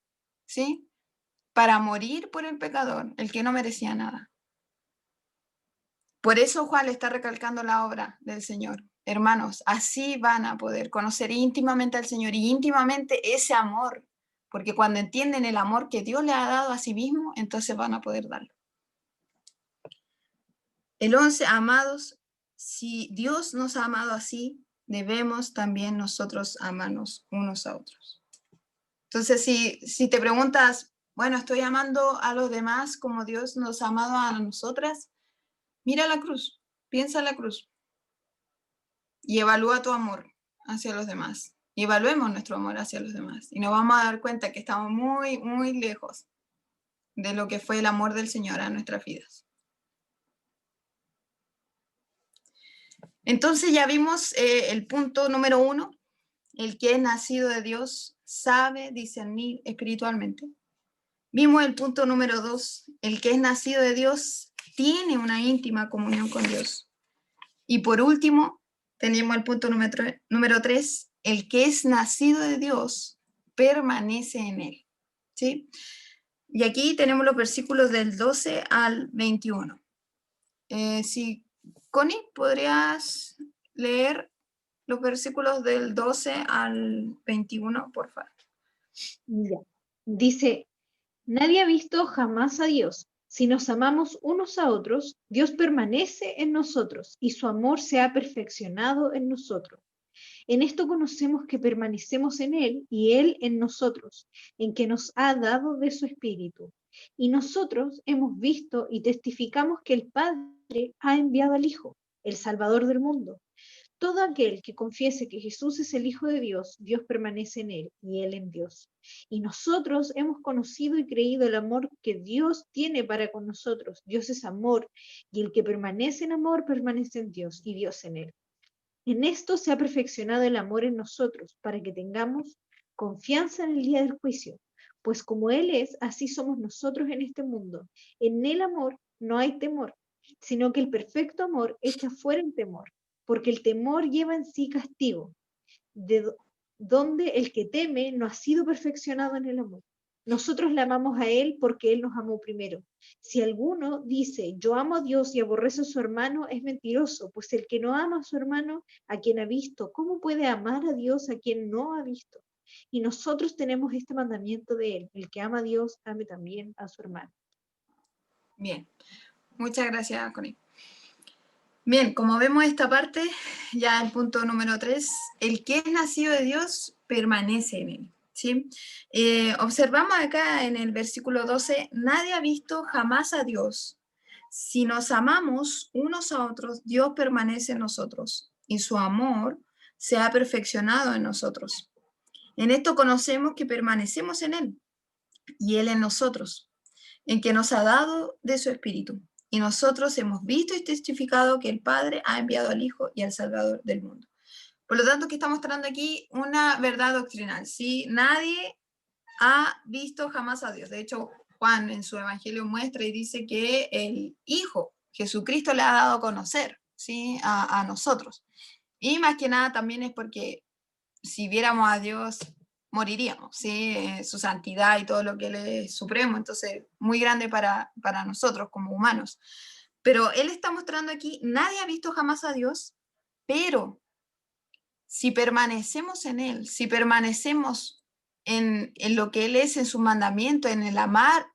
¿sí? Para morir por el pecador, el que no merecía nada. Por eso Juan le está recalcando la obra del Señor. hermanos, así van a poder conocer íntimamente al Señor y íntimamente ese amor, porque cuando entienden el amor que Dios le ha dado a sí mismo, entonces van a poder darlo. El 11, amados, si Dios nos ha amado así, debemos también nosotros amarnos unos a otros. Entonces, si te preguntas, bueno, estoy amando a los demás como Dios nos ha amado a nosotras, mira la cruz, piensa en la cruz y evalúa tu amor hacia los demás. Y evaluemos nuestro amor hacia los demás. Y nos vamos a dar cuenta que estamos muy, muy lejos de lo que fue el amor del Señor a nuestras vidas. Entonces ya vimos el punto número 1, el que es nacido de Dios sabe discernir espiritualmente. Vimos el punto número 2, el que es nacido de Dios tiene una íntima comunión con Dios. Y por último, tenemos el punto número 3, el que es nacido de Dios permanece en él. ¿Sí? Y aquí tenemos los versículos del 12 al 21. Si Connie, ¿podrías leer los versículos del 12 al 21, por favor? Ya. Dice, nadie ha visto jamás a Dios. Si nos amamos unos a otros, Dios permanece en nosotros y su amor se ha perfeccionado en nosotros. En esto conocemos que permanecemos en Él y Él en nosotros, en que nos ha dado de su Espíritu. Y nosotros hemos visto y testificamos que el Padre ha enviado al Hijo, el Salvador del mundo. Todo aquel que confiese que Jesús es el Hijo de Dios, Dios permanece en Él y Él en Dios. Y nosotros hemos conocido y creído el amor que Dios tiene para con nosotros. Dios es amor, y el que permanece en amor permanece en Dios y Dios en Él. En esto se ha perfeccionado el amor en nosotros, para que tengamos confianza en el día del juicio. Pues como Él es, así somos nosotros en este mundo. En el amor no hay temor, sino que el perfecto amor echa fuera el temor, porque el temor lleva en sí castigo, donde el que teme no ha sido perfeccionado en el amor. Nosotros le amamos a Él porque Él nos amó primero. Si alguno dice, yo amo a Dios y aborrece a su hermano, es mentiroso, pues el que no ama a su hermano, a quien ha visto, ¿cómo puede amar a Dios a quien no ha visto? Y nosotros tenemos este mandamiento de Él, el que ama a Dios, ame también a su hermano. Bien, muchas gracias, Connie. Bien, como vemos esta parte, ya el punto número 3, el que es nacido de Dios permanece en él. ¿Sí? Observamos acá en el versículo 12, nadie ha visto jamás a Dios. Si nos amamos unos a otros, Dios permanece en nosotros y su amor se ha perfeccionado en nosotros. En esto conocemos que permanecemos en Él y Él en nosotros, en que nos ha dado de su Espíritu. Y nosotros hemos visto y testificado que el Padre ha enviado al Hijo y al Salvador del mundo. Por lo tanto, que estamos mostrando aquí una verdad doctrinal. ¿Sí? Nadie ha visto jamás a Dios. De hecho, Juan en su evangelio muestra y dice que el Hijo, Jesucristo, le ha dado a conocer, ¿sí? a nosotros. Y más que nada también es porque si viéramos a Dios, moriríamos, ¿sí? Su santidad y todo lo que Él es supremo, entonces muy grande para nosotros como humanos. Pero Él está mostrando aquí, nadie ha visto jamás a Dios, pero si permanecemos en Él, si permanecemos en lo que Él es, en su mandamiento, en el amar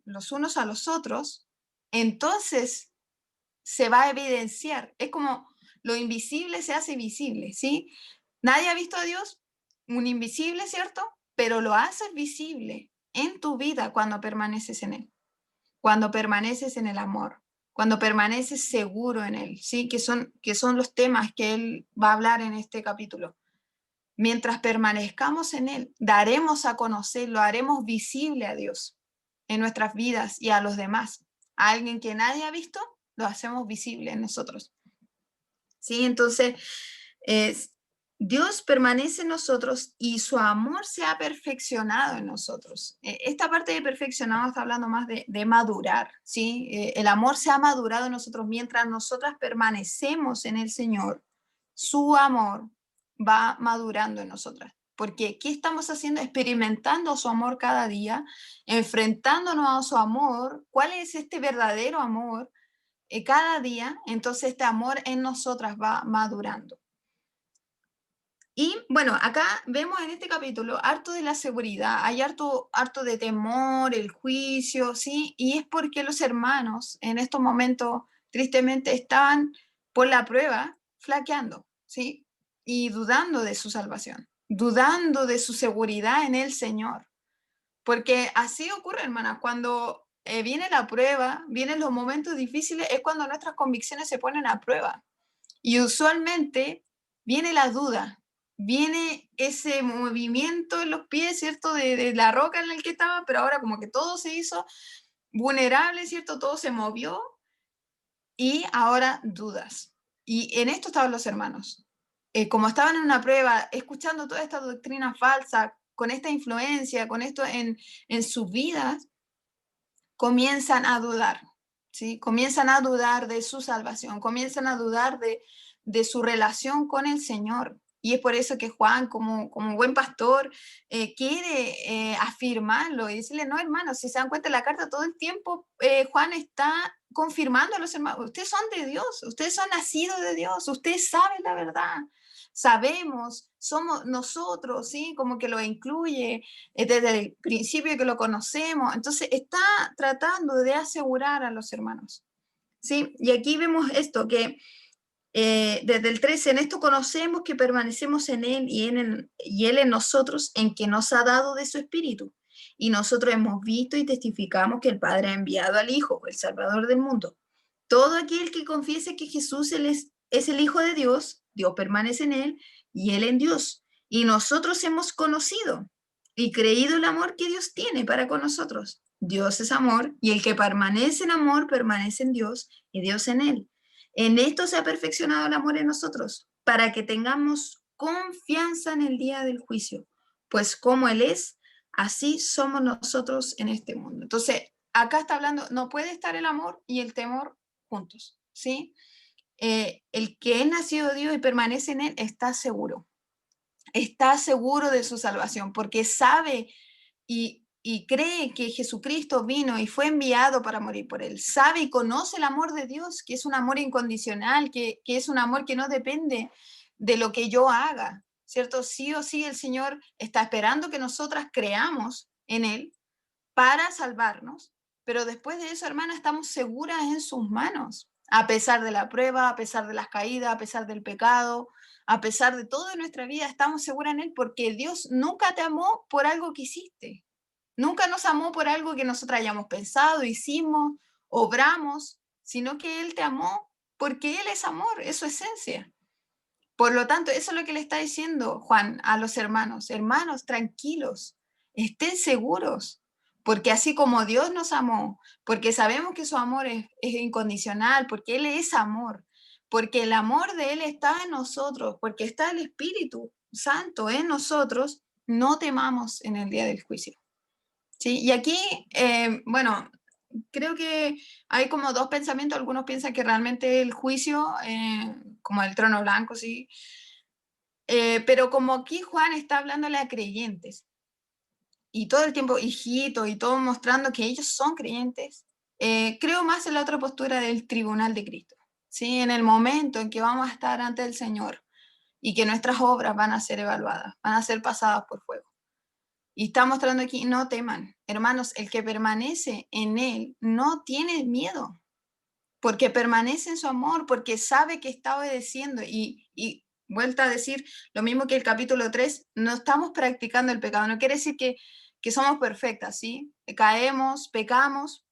los unos a los otros, entonces se va a evidenciar. Es como lo invisible se hace visible, ¿sí? Nadie ha visto a Dios, un invisible, ¿cierto? Pero lo haces visible en tu vida cuando permaneces en Él, cuando permaneces en el amor, cuando permaneces seguro en Él, ¿sí? Que son los temas que Él va a hablar en este capítulo. Mientras permanezcamos en Él, daremos a conocer, lo haremos visible a Dios en nuestras vidas y a los demás. A alguien que nadie ha visto, lo hacemos visible en nosotros. ¿Sí? Entonces, Dios permanece en nosotros y su amor se ha perfeccionado en nosotros. Esta parte de perfeccionado está hablando más de madurar, ¿sí? El amor se ha madurado en nosotros mientras nosotras permanecemos en el Señor. Su amor va madurando en nosotras. Porque ¿qué estamos haciendo? Experimentando su amor cada día, enfrentándonos a su amor. ¿Cuál es este verdadero amor? cada día, entonces este amor en nosotras va madurando. Y bueno, acá vemos en este capítulo harto de la seguridad, hay harto de temor, el juicio, ¿sí? Y es porque los hermanos en estos momentos tristemente estaban por la prueba flaqueando, ¿sí? Y dudando de su salvación, dudando de su seguridad en el Señor. Porque así ocurre, hermanas, cuando viene la prueba, vienen los momentos difíciles, es cuando nuestras convicciones se ponen a prueba. Y usualmente viene la duda, viene ese movimiento en los pies, ¿cierto? De la roca en el que estaba, pero ahora como que todo se hizo vulnerable, ¿cierto? Todo se movió y ahora dudas. Y en esto estaban los hermanos. Como estaban en una prueba, escuchando toda esta doctrina falsa, con esta influencia, con esto en sus vidas, comienzan a dudar, ¿sí? Comienzan a dudar de su salvación, comienzan a dudar de su relación con el Señor. Y es por eso que Juan, como buen pastor, quiere afirmarlo y decirle, no, hermanos, si se dan cuenta de la carta todo el tiempo, Juan está confirmando a los hermanos, ustedes son de Dios, ustedes son nacidos de Dios, ustedes saben la verdad, sabemos, somos nosotros, ¿sí? Como que lo incluye desde el principio que lo conocemos. Entonces está tratando de asegurar a los hermanos, ¿sí? Y aquí vemos esto, que desde el 13, en esto conocemos que permanecemos en Él y Él en nosotros, en que nos ha dado de su Espíritu. Y nosotros hemos visto y testificamos que el Padre ha enviado al Hijo, el Salvador del mundo. Todo aquel que confiese que Jesús es el Hijo de Dios, Dios permanece en Él y Él en Dios. Y nosotros hemos conocido y creído el amor que Dios tiene para con nosotros. Dios es amor y el que permanece en amor permanece en Dios y Dios en Él. En esto se ha perfeccionado el amor en nosotros, para que tengamos confianza en el día del juicio, pues como Él es, así somos nosotros en este mundo. Entonces, acá está hablando, no puede estar el amor y el temor juntos, ¿sí? El que es nacido de Dios y permanece en Él está seguro de su salvación, porque sabe y cree que Jesucristo vino y fue enviado para morir por él. Sabe y conoce el amor de Dios, que es un amor incondicional, que es un amor que no depende de lo que yo haga, ¿cierto? Sí o sí el Señor está esperando que nosotras creamos en Él para salvarnos, pero después de eso, hermana, estamos seguras en sus manos, a pesar de la prueba, a pesar de las caídas, a pesar del pecado, a pesar de todo en nuestra vida, estamos seguras en Él porque Dios nunca te amó por algo que hiciste. Nunca nos amó por algo que nosotros hayamos pensado, hicimos, obramos, sino que Él te amó porque Él es amor, es su esencia. Por lo tanto, eso es lo que le está diciendo Juan a los hermanos. Hermanos, tranquilos, estén seguros, porque así como Dios nos amó, porque sabemos que su amor es incondicional, porque Él es amor, porque el amor de Él está en nosotros, porque está el Espíritu Santo en nosotros, no temamos en el día del juicio. ¿Sí? Y aquí, bueno, creo que hay como dos pensamientos. Algunos piensan que realmente el juicio, como el trono blanco, sí. Pero como aquí Juan está hablándole a creyentes y todo el tiempo hijito y todo mostrando que ellos son creyentes, creo más en la otra postura del tribunal de Cristo. ¿Sí? En el momento en que vamos a estar ante el Señor y que nuestras obras van a ser evaluadas, van a ser pasadas por fuego. Y está mostrando aquí, no teman, hermanos, el que permanece en Él no tiene miedo, porque permanece en su amor, porque sabe que está obedeciendo. Y vuelta a decir lo mismo que el capítulo 3, no estamos practicando el pecado, no quiere decir que somos perfectas, ¿sí? Caemos, pecamos,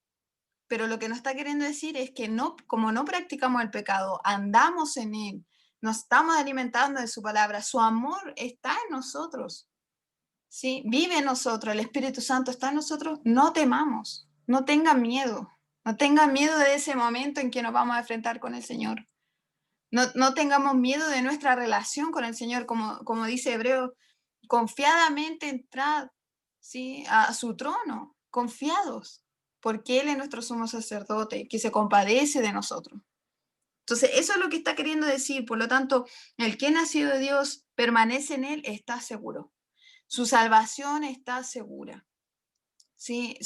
pero lo que nos está queriendo decir es que no, como no practicamos el pecado, andamos en Él, nos estamos alimentando de su palabra, su amor está en nosotros. ¿Sí? Vive en nosotros, el Espíritu Santo está en nosotros, no temamos, no tengan miedo de ese momento en que nos vamos a enfrentar con el Señor. No tengamos miedo de nuestra relación con el Señor, como dice Hebreo, confiadamente entrad, ¿sí? A su trono, confiados, porque Él es nuestro sumo sacerdote, que se compadece de nosotros. Entonces, eso es lo que está queriendo decir. Por lo tanto, el que ha nacido de Dios permanece en Él, está seguro. Su salvación está segura, ¿sí?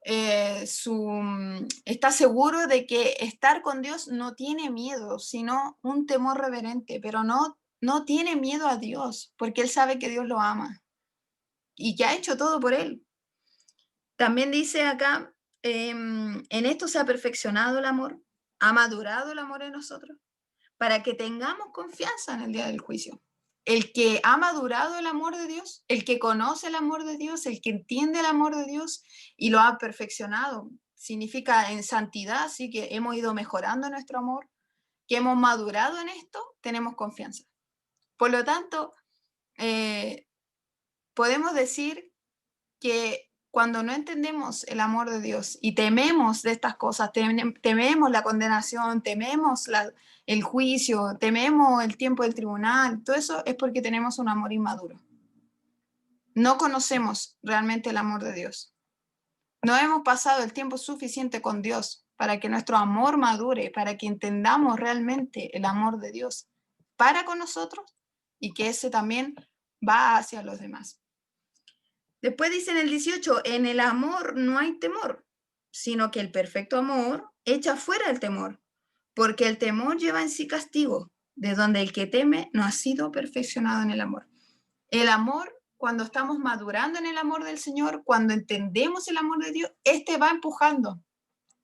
está seguro de que estar con Dios no tiene miedo, sino un temor reverente, pero no tiene miedo a Dios, porque él sabe que Dios lo ama y que ha hecho todo por él. También dice acá, en esto se ha perfeccionado el amor, ha madurado el amor en nosotros, para que tengamos confianza en el día del juicio. El que ha madurado el amor de Dios, el que conoce el amor de Dios, el que entiende el amor de Dios y lo ha perfeccionado, significa en santidad, así que hemos ido mejorando nuestro amor, que hemos madurado en esto, tenemos confianza. Por lo tanto, podemos decir que cuando no entendemos el amor de Dios y tememos de estas cosas, tememos la condenación, tememos el juicio, tememos el tiempo del tribunal, todo eso es porque tenemos un amor inmaduro. No conocemos realmente el amor de Dios. No hemos pasado el tiempo suficiente con Dios para que nuestro amor madure, para que entendamos realmente el amor de Dios para con nosotros y que ese también va hacia los demás. Después dice en el 18, en el amor no hay temor, sino que el perfecto amor echa fuera el temor, porque el temor lleva en sí castigo, de donde el que teme no ha sido perfeccionado en el amor. El amor, cuando estamos madurando en el amor del Señor, cuando entendemos el amor de Dios, este va empujando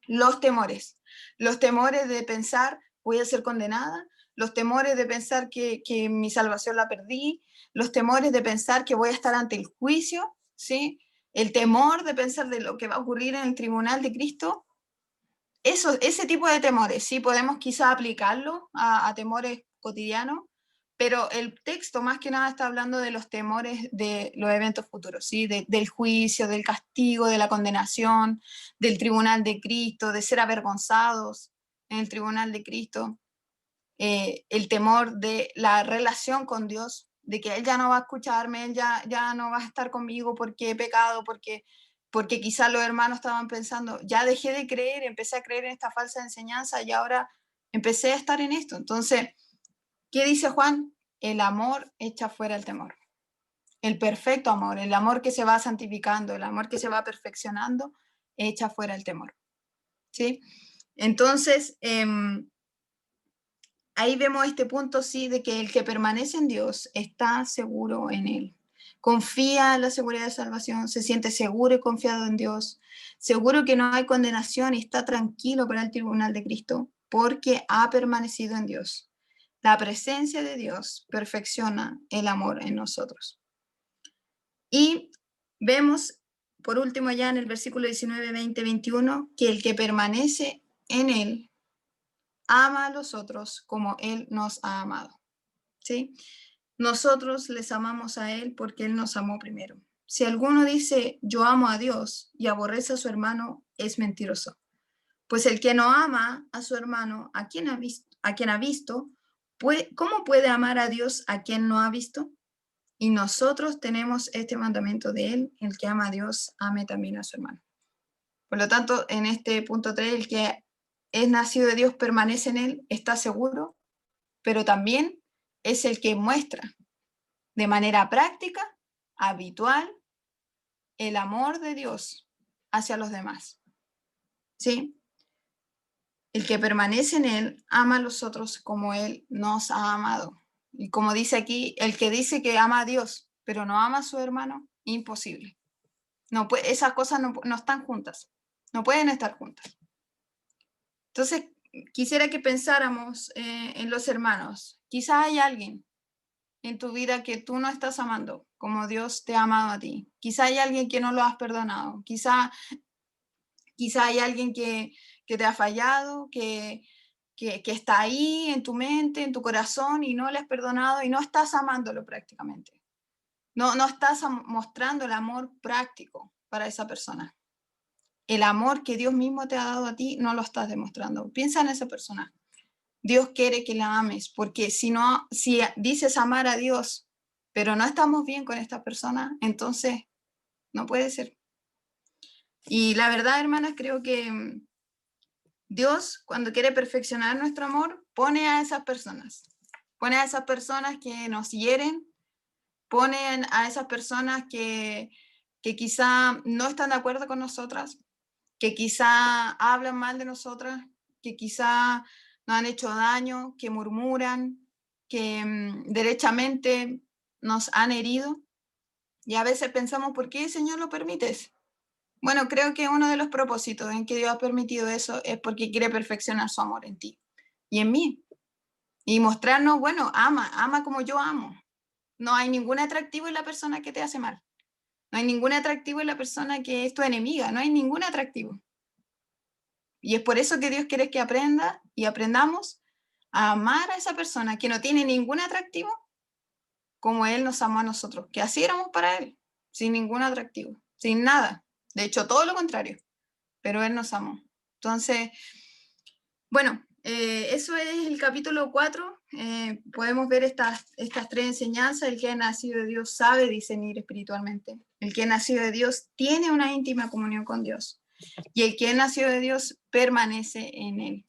los temores de pensar voy a ser condenada, los temores de pensar que mi salvación la perdí, los temores de pensar que voy a estar ante el juicio, ¿sí? El temor de pensar de lo que va a ocurrir en el tribunal de Cristo, ese tipo de temores, sí, podemos quizá aplicarlo a temores cotidianos, pero el texto más que nada está hablando de los temores de los eventos futuros, ¿sí? Del juicio, del castigo, de la condenación, del tribunal de Cristo, de ser avergonzados en el tribunal de Cristo, el temor de la relación con Dios, de que Él ya no va a escucharme, Él ya no va a estar conmigo porque he pecado, porque quizás los hermanos estaban pensando, ya dejé de creer, empecé a creer en esta falsa enseñanza y ahora empecé a estar en esto. Entonces, ¿qué dice Juan? El amor echa fuera el temor. El perfecto amor, el amor que se va santificando, el amor que se va perfeccionando, echa fuera el temor. ¿Sí? Entonces, ahí vemos este punto, sí, de que el que permanece en Dios está seguro en Él. Confía en la seguridad de salvación, se siente seguro y confiado en Dios, seguro que no hay condenación y está tranquilo para el tribunal de Cristo porque ha permanecido en Dios. La presencia de Dios perfecciona el amor en nosotros. Y vemos, por último, ya en el versículo 19, 20, 21, que el que permanece en Él ama a los otros como Él nos ha amado. ¿Sí? Nosotros les amamos a Él porque Él nos amó primero. Si alguno dice, yo amo a Dios y aborrece a su hermano, es mentiroso. Pues el que no ama a su hermano, a quien ha visto, ¿cómo puede amar a Dios a quien no ha visto? Y nosotros tenemos este mandamiento de Él, el que ama a Dios, ame también a su hermano. Por lo tanto, en este punto 3, el que es nacido de Dios permanece en Él, está seguro, pero también es el que muestra de manera práctica, habitual, el amor de Dios hacia los demás. ¿Sí? El que permanece en Él ama a los otros como Él nos ha amado. Y como dice aquí, el que dice que ama a Dios, pero no ama a su hermano, imposible. No puede, esas cosas no están juntas, no pueden estar juntas. Entonces, quisiera que pensáramos en los hermanos. Quizá hay alguien en tu vida que tú no estás amando como Dios te ha amado a ti. Quizá hay alguien que no lo has perdonado. Quizá hay alguien que te ha fallado, que está ahí en tu mente, en tu corazón y no le has perdonado y no estás amándolo prácticamente. No estás mostrando el amor práctico para esa persona. El amor que Dios mismo te ha dado a ti no lo estás demostrando. Piensa en esa persona. Dios quiere que la ames, porque si dices amar a Dios, pero no estamos bien con esta persona, entonces no puede ser. Y la verdad, hermanas, creo que Dios, cuando quiere perfeccionar nuestro amor, pone a esas personas que nos hieren, pone a esas personas que quizá no están de acuerdo con nosotras, que quizá hablan mal de nosotras, que quizá nos han hecho daño, que murmuran, que derechamente nos han herido. Y a veces pensamos, ¿por qué, Señor, lo permites? Bueno, creo que uno de los propósitos en que Dios ha permitido eso es porque quiere perfeccionar su amor en ti y en mí. Y mostrarnos, bueno, ama como yo amo. No hay ningún atractivo en la persona que te hace mal. No hay ningún atractivo en la persona que es tu enemiga. No hay ningún atractivo. Y es por eso que Dios quiere que aprenda y aprendamos a amar a esa persona que no tiene ningún atractivo como Él nos amó a nosotros, que así éramos para Él, sin ningún atractivo, sin nada. De hecho, todo lo contrario, pero Él nos amó. Entonces, bueno, eso es el capítulo 4. Podemos ver estas 3 enseñanzas. El que ha nacido de Dios sabe discernir espiritualmente. El que ha nacido de Dios tiene una íntima comunión con Dios. Y el que ha nacido de Dios permanece en Él.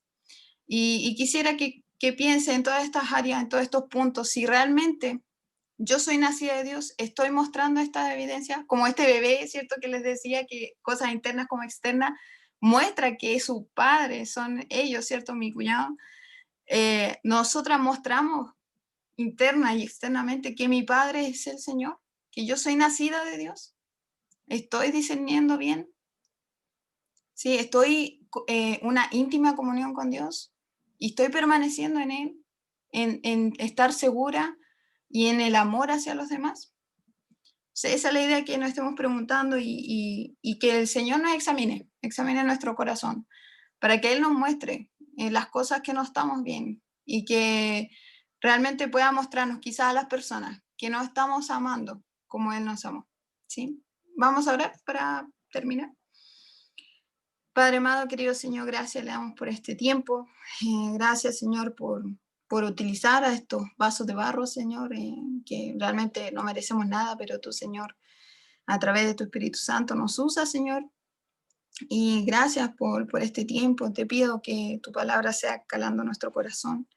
Y quisiera que piense en todas estas áreas, en todos estos puntos, si realmente yo soy nacida de Dios, estoy mostrando esta evidencia, como este bebé, ¿cierto? Que les decía que cosas internas como externas, muestra que su padre, son ellos, ¿cierto? Mi cuñado. Nosotras mostramos interna y externamente que mi padre es el Señor, que yo soy nacida de Dios. ¿Estoy discerniendo bien? Sí, estoy una íntima comunión con Dios y estoy permaneciendo en Él, en estar segura y en el amor hacia los demás. Sí, esa es la idea, que nos estemos preguntando y que el Señor nos examine nuestro corazón, para que Él nos muestre las cosas que no estamos bien y que realmente pueda mostrarnos quizás a las personas que no estamos amando como Él nos amó. ¿Sí? Vamos a orar para terminar. Padre amado, querido Señor, gracias le damos por este tiempo. Gracias, Señor, por utilizar a estos vasos de barro, Señor, que realmente no merecemos nada, pero tú, Señor, a través de tu Espíritu Santo nos usa, Señor. Y gracias por este tiempo. Te pido que tu palabra sea calando nuestro corazón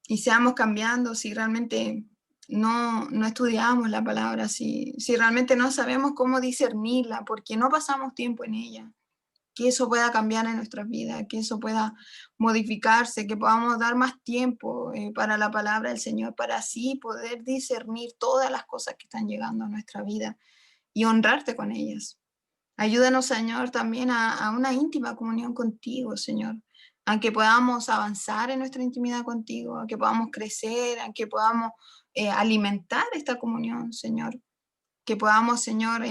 y seamos cambiando si realmente no estudiamos la palabra, si realmente no sabemos cómo discernirla, porque no pasamos tiempo en ella. Que eso pueda cambiar en nuestras vidas, que eso pueda modificarse, que podamos dar más tiempo para la palabra del Señor, para así poder discernir todas las cosas que están llegando a nuestra vida y honrarte con ellas. Ayúdanos, Señor, también a una íntima comunión contigo, Señor, a que podamos avanzar en nuestra intimidad contigo, a que podamos crecer, a que podamos alimentar esta comunión, Señor, que podamos, Señor,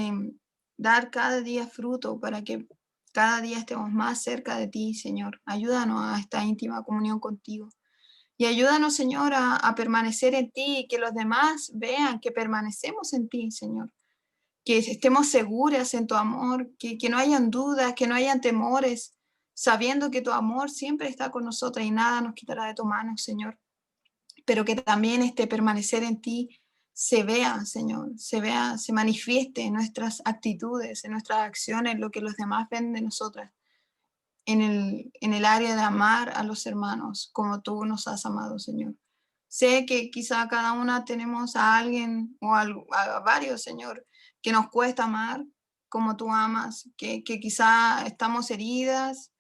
dar cada día fruto para que cada día estemos más cerca de ti, Señor. Ayúdanos a esta íntima comunión contigo. Y ayúdanos, Señor, a permanecer en ti y que los demás vean que permanecemos en ti, Señor. Que estemos seguras en tu amor, que no hayan dudas, que no hayan temores, sabiendo que tu amor siempre está con nosotras y nada nos quitará de tu mano, Señor. Pero que también este permanecer en ti se vea, Señor, se manifieste en nuestras actitudes, en nuestras acciones, lo que los demás ven de nosotras, en el área de amar a los hermanos como tú nos has amado, Señor. Sé que quizá cada una tenemos a alguien o a varios, Señor, que nos cuesta amar como tú amas, que quizá estamos heridas,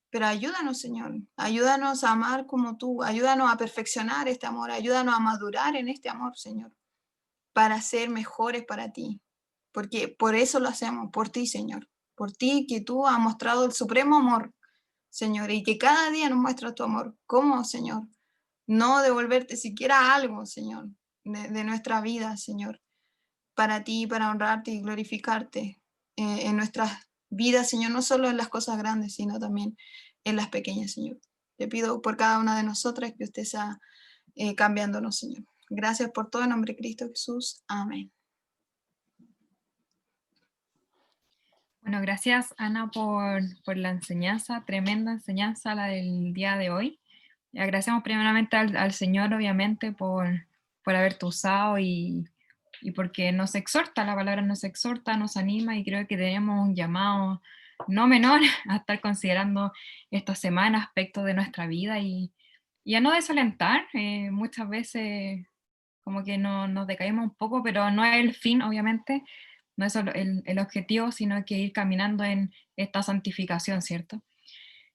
pero ayúdanos, Señor, ayúdanos a amar como tú, ayúdanos a perfeccionar este amor, ayúdanos a madurar en este amor, Señor, para ser mejores para ti, porque por eso lo hacemos, por ti, Señor, por ti que tú has mostrado el supremo amor, Señor, y que cada día nos muestras tu amor. ¿Cómo, Señor? No devolverte siquiera algo, Señor, de nuestra vida, Señor, para ti, para honrarte y glorificarte en nuestras vidas, Señor, no solo en las cosas grandes, sino también en las pequeñas, Señor. Te pido por cada una de nosotras que usted sea cambiándonos, Señor. Gracias por todo, en nombre de Cristo Jesús. Amén. Bueno, gracias Ana por la enseñanza, tremenda enseñanza la del día de hoy. Y agradecemos primeramente al Señor, obviamente, por haberte usado y porque nos exhorta, la palabra nos exhorta, nos anima, y creo que tenemos un llamado no menor a estar considerando esta semana aspectos de nuestra vida y a no desalentar. Muchas veces como que nos decaemos un poco, pero no es el fin, obviamente. no es solo el objetivo, sino que ir caminando en esta santificación, ¿cierto?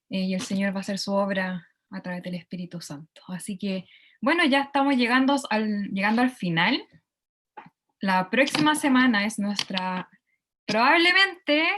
Y el Señor va a hacer su obra a través del Espíritu Santo. Así que, bueno, ya estamos llegando al final. La próxima semana es nuestra, probablemente